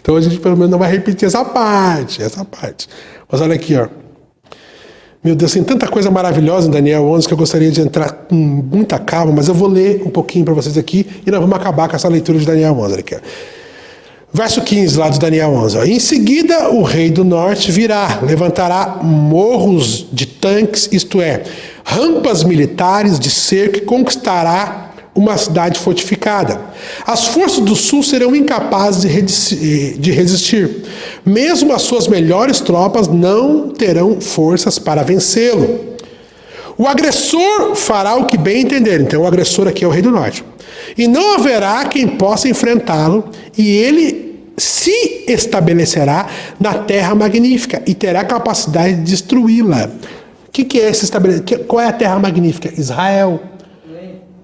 Então a gente pelo menos não vai repetir essa parte. Mas olha aqui, ó. Meu Deus, tem tanta coisa maravilhosa em Daniel 11 que eu gostaria de entrar com muita calma, mas eu vou ler um pouquinho para vocês aqui e nós vamos acabar com essa leitura de Daniel 11. Olha aqui, ó. Verso 15 lá de Daniel 11. Ó. Em seguida, o rei do norte virá, levantará morros de tanques, isto é, rampas militares de cerco e conquistará uma cidade fortificada. As forças do sul serão incapazes de resistir. Mesmo as suas melhores tropas não terão forças para vencê-lo. O agressor fará o que bem entender. Então, o agressor aqui é o rei do norte. E não haverá quem possa enfrentá-lo, e ele se estabelecerá na terra magnífica e terá capacidade de destruí-la. O que é esse estabelecimento? Qual é a terra magnífica? Israel.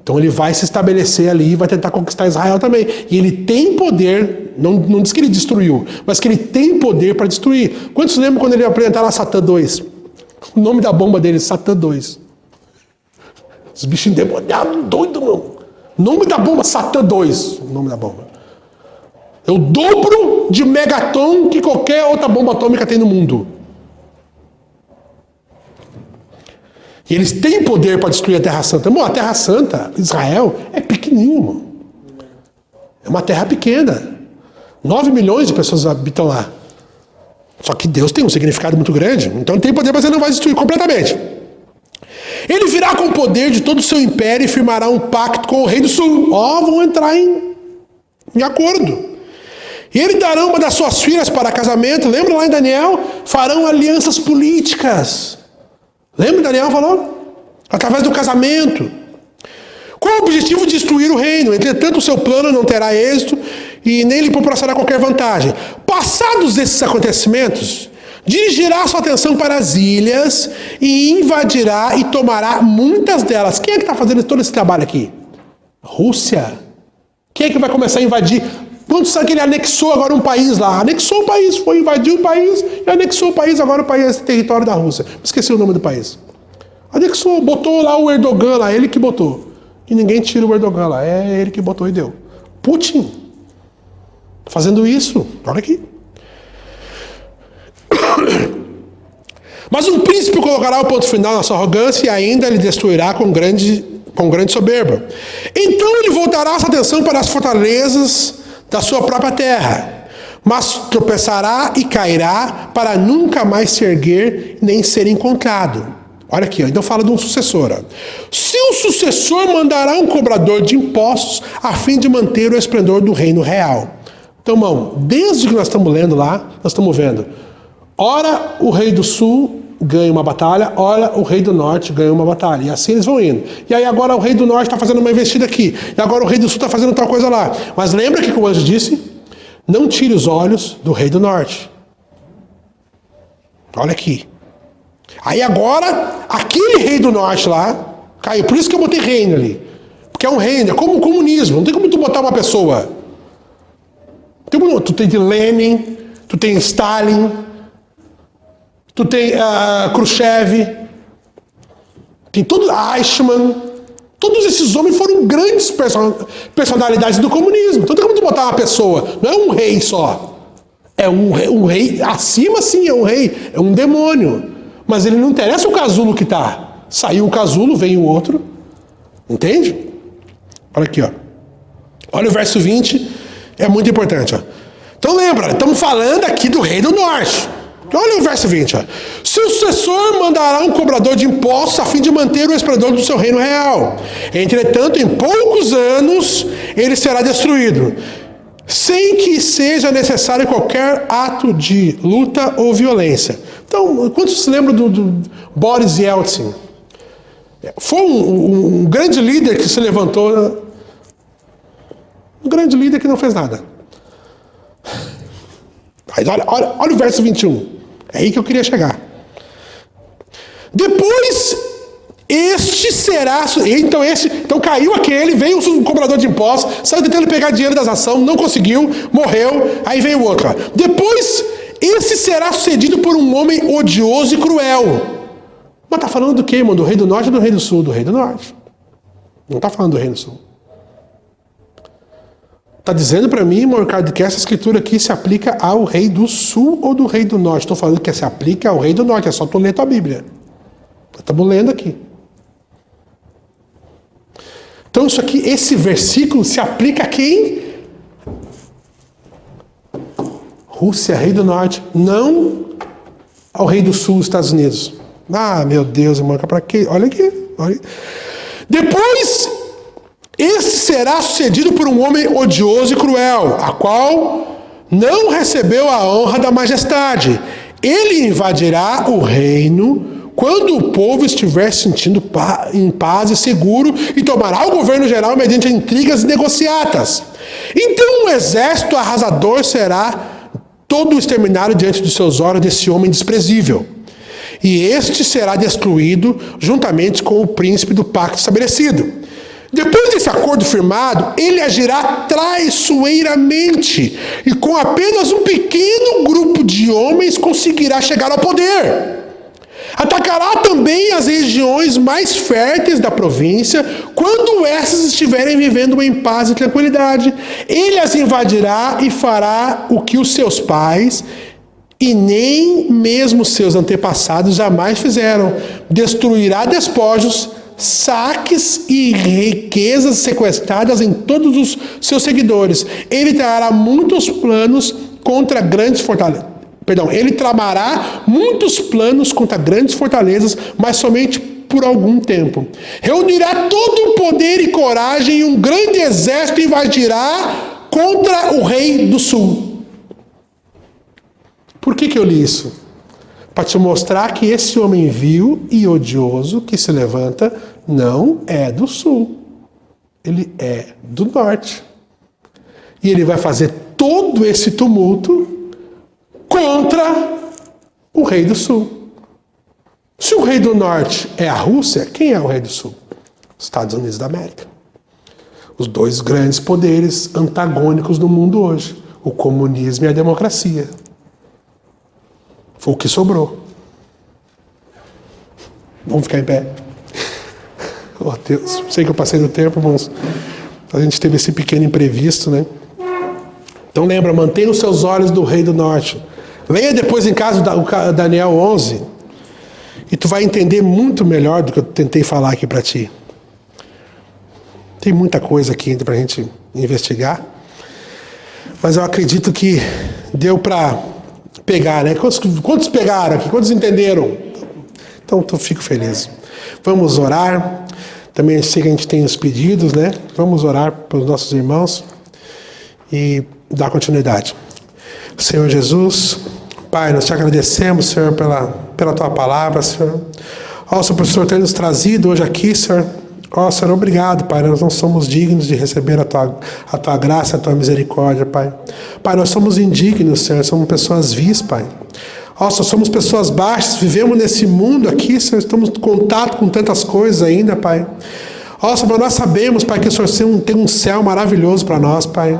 Então ele vai se estabelecer ali e vai tentar conquistar Israel também. E ele tem poder, não diz que ele destruiu, mas que ele tem poder para destruir. Quantos lembram quando ele apresentar lá Satã 2? O nome da bomba dele, Satã 2. Os bichinhos endemoniados, doido, meu. Nome da bomba, Satã 2. O nome da bomba. É o dobro de megaton que qualquer outra bomba atômica tem no mundo. E eles têm poder para destruir a Terra Santa. Irmão, a Terra Santa, Israel, é pequenininho, irmão. É uma terra pequena. 9 milhões de pessoas habitam lá. Só que Deus tem um significado muito grande. Então tem poder, mas ele não vai destruir completamente. Ele virá com o poder de todo o seu império e firmará um pacto com o rei do sul. Vão entrar em acordo. E ele dará uma das suas filhas para casamento. Lembra lá em Daniel? Farão alianças políticas. Lembra que Daniel falou? Através do casamento. Com o objetivo de destruir o reino. Entretanto, o seu plano não terá êxito e nem lhe proporcionará qualquer vantagem. Passados esses acontecimentos, dirigirá sua atenção para as ilhas e invadirá e tomará muitas delas. Quem é que está fazendo todo esse trabalho aqui? Rússia. Quem é que vai começar a invadir? Quantos sabe que ele anexou agora um país lá? Anexou o país, foi invadir o país e anexou o país, agora o país é território da Rússia. Esqueci o nome do país. Anexou, botou lá o Erdogan lá, ele que botou. E ninguém tira o Erdogan lá, é ele que botou e deu. Putin. Fazendo isso, olha aqui. Mas um príncipe colocará o ponto final na sua arrogância e ainda lhe destruirá com grande soberba. Então ele voltará sua atenção para as fortalezas da sua própria terra, mas tropeçará e cairá para nunca mais se erguer nem ser encontrado. Olha aqui, então fala de um sucessor. Seu sucessor mandará um cobrador de impostos a fim de manter o esplendor do reino real. Então, irmão, desde que nós estamos lendo lá, nós estamos vendo, ora o rei do sul ganha uma batalha, ora o rei do norte ganha uma batalha. E assim eles vão indo. E aí agora o rei do norte está fazendo uma investida aqui. E agora o rei do sul está fazendo tal coisa lá. Mas lembra que o anjo disse? Não tire os olhos do rei do norte. Olha aqui. Aí agora, aquele rei do norte lá, caiu. Por isso que eu botei reino ali. Porque é um reino, é como o comunismo. Não tem como tu botar uma pessoa. Tu tem Lenin, tu tem Stalin, tu tem Khrushchev, tem todo Eichmann. Todos esses homens foram grandes personalidades do comunismo. Então tem como tu botar uma pessoa, não é um rei só. É um rei, acima sim é um rei, é um demônio. Mas ele não interessa o casulo que está. Saiu o casulo, vem o outro. Entende? Olha aqui, ó. Olha o verso 20, é muito importante. Ó. Então lembra, estamos falando aqui do rei do norte. Olha o verso 20. Ó. Seu sucessor mandará um cobrador de impostos a fim de manter o esplendor do seu reino real. Entretanto, em poucos anos, ele será destruído. sem que seja necessário qualquer ato de luta ou violência. Então, quantos se lembram do Boris Yeltsin? Foi um grande líder que se levantou, um grande líder que não fez nada. Mas olha o verso 21. É aí que eu queria chegar. Depois, este será... Então caiu aquele, veio um cobrador de impostos, saiu tentando pegar dinheiro das ações, não conseguiu, morreu, aí veio o outro. Depois, esse será sucedido por um homem odioso e cruel. Mas está falando do quê, irmão? Do rei do norte ou do rei do sul? Do rei do norte. Não está falando do rei do sul. Está dizendo para mim, irmão Ricardo, que essa escritura aqui se aplica ao rei do sul ou do rei do norte? Estou falando que se aplica ao rei do norte, é só tu ler tua Bíblia. Estamos lendo aqui. Então isso aqui, esse versículo se aplica a quem? Rússia, rei do norte, não ao rei do sul, Estados Unidos. Ah, meu Deus, irmão, para quê? Olha aqui, olha. Depois, este será sucedido por um homem odioso e cruel, a qual não recebeu a honra da majestade. Ele invadirá o reino quando o povo estiver se sentindo em paz e seguro e tomará o governo geral mediante intrigas e negociatas. Então um exército arrasador será todo exterminado diante dos seus olhos desse homem desprezível. E este será destruído juntamente com o príncipe do pacto estabelecido. Depois desse acordo firmado, ele agirá traiçoeiramente e com apenas um pequeno grupo de homens conseguirá chegar ao poder. Atacará também as regiões mais férteis da província quando essas estiverem vivendo em paz e tranquilidade. Ele as invadirá e fará o que os seus pais e nem mesmo seus antepassados jamais fizeram. Destruirá despojos, saques e riquezas sequestradas em todos os seus seguidores. Ele trará muitos planos contra grandes fortalezas. Ele tramará muitos planos contra grandes fortalezas, mas somente por algum tempo. Reunirá todo o poder e coragem e um grande exército invadirá contra o rei do sul. Por que eu li isso? Para te mostrar que esse homem vil e odioso que se levanta não é do sul. Ele é do norte. E ele vai fazer todo esse tumulto contra o rei do sul. Se o rei do norte é a Rússia, quem é o rei do sul? Os Estados Unidos da América. Os dois grandes poderes antagônicos do mundo hoje. O comunismo e a democracia. Foi o que sobrou. Vamos ficar em pé. Oh Deus, sei que eu passei do tempo, irmãos. A gente teve esse pequeno imprevisto, né? Então lembra, mantenha os seus olhos do rei do norte. Leia depois em casa o Daniel 11 e tu vai entender muito melhor do que eu tentei falar aqui para ti. Tem muita coisa aqui ainda para a gente investigar, mas eu acredito que deu para pegar, né? Quantos pegaram aqui? Quantos entenderam? Então eu fico feliz. Vamos orar. Também sei que a gente tem os pedidos, né? Vamos orar pelos nossos irmãos e dar continuidade. Senhor Jesus, Pai, nós te agradecemos, Senhor, pela Tua palavra, Senhor. Ó, Senhor, por Senhor ter nos trazido hoje aqui, Senhor. Ó, Senhor, obrigado, Pai. Nós não somos dignos de receber a Tua graça, a Tua misericórdia, Pai. Pai, nós somos indignos, Senhor. Somos pessoas vis, Pai. Ó, Senhor, somos pessoas baixas, vivemos nesse mundo aqui, Senhor. Estamos em contato com tantas coisas ainda, Pai. Ó, Senhor, nós sabemos, Pai, que o Senhor tem um céu maravilhoso para nós, Pai.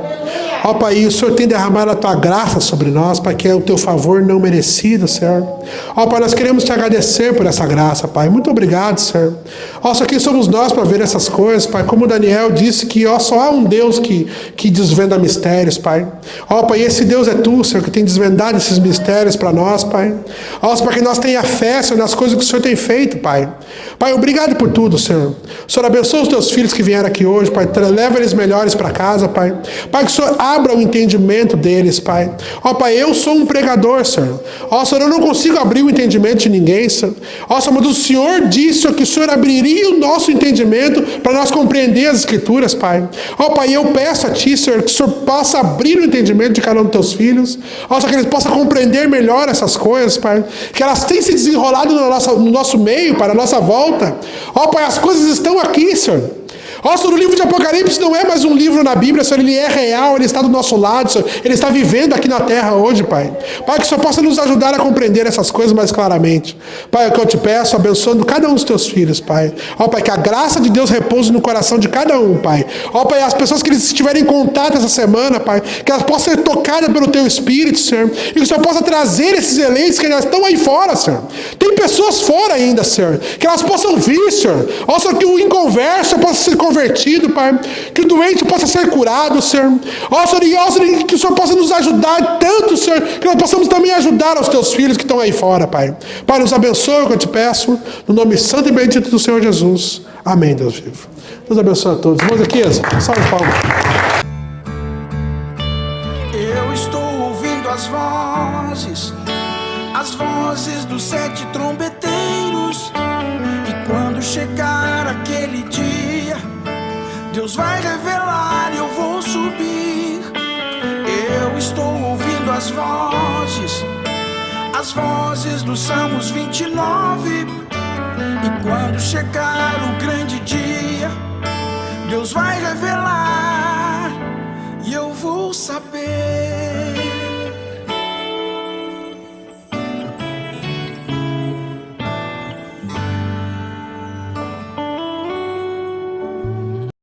Ó, Pai, e o Senhor tem derramado a Tua graça sobre nós, Pai, que é o Teu favor não merecido, Senhor. Ó, Pai, nós queremos Te agradecer por essa graça, Pai. Muito obrigado, Senhor. Ó, só quem somos nós para ver essas coisas, Pai? Como Daniel disse que, ó, só há um Deus que desvenda mistérios, Pai. Ó, Pai, esse Deus é Tu, Senhor, que tem desvendado esses mistérios para nós, Pai. Ó, para que nós tenha fé, Senhor, nas coisas que o Senhor tem feito, Pai. Pai, obrigado por tudo, Senhor. O Senhor abençoa os Teus filhos que vieram aqui hoje, Pai. Leva eles melhores para casa, Pai. Pai, que o Senhor abra o entendimento deles, Pai. Ó Pai, eu sou um pregador, Senhor. Ó Senhor, eu não consigo abrir o entendimento de ninguém, Senhor. Ó Senhor, mas o Senhor disse que o Senhor abriria o nosso entendimento para nós compreender as Escrituras, Pai. Ó Pai, eu peço a Ti, Senhor, que o Senhor possa abrir o entendimento de cada um dos Teus filhos. Ó Senhor, que eles possam compreender melhor essas coisas, Pai. Que elas têm se desenrolado no nosso meio, Pai, na nossa volta. Ó Pai, as coisas estão aqui, Senhor. Ó, Senhor, o livro de Apocalipse não é mais um livro na Bíblia, Senhor, ele é real, ele está do nosso lado, Senhor, ele está vivendo aqui na terra hoje, Pai. Pai, que o Senhor possa nos ajudar a compreender essas coisas mais claramente. Pai, é o que eu te peço, abençoando cada um dos teus filhos, Pai. Ó, Pai, que a graça de Deus repouse no coração de cada um, Pai. Ó, Pai, as pessoas que eles estiverem em contato essa semana, Pai, que elas possam ser tocadas pelo teu Espírito, Senhor, e que o Senhor possa trazer esses eleitos que já estão aí fora, Senhor. Tem pessoas fora ainda, Senhor, que elas possam vir, Senhor. Ó, Senhor, que o inconverso possa ser convertido, Pai, que o doente possa ser curado, Senhor. Ó, Senhor, e que o Senhor possa nos ajudar tanto, Senhor, que nós possamos também ajudar os teus filhos que estão aí fora, Pai. Pai, nos abençoe, que eu te peço, no nome santo e bendito do Senhor Jesus. Amém, Deus vivo. Deus abençoe a todos. Irmãos aqui, salve de palmas. Eu estou ouvindo as vozes dos 7 trombeteiros, e quando chegar aquele dia, Deus vai revelar e eu vou subir. Eu estou ouvindo as vozes dos Salmos 29. E quando chegar o grande dia, Deus vai revelar e eu vou saber.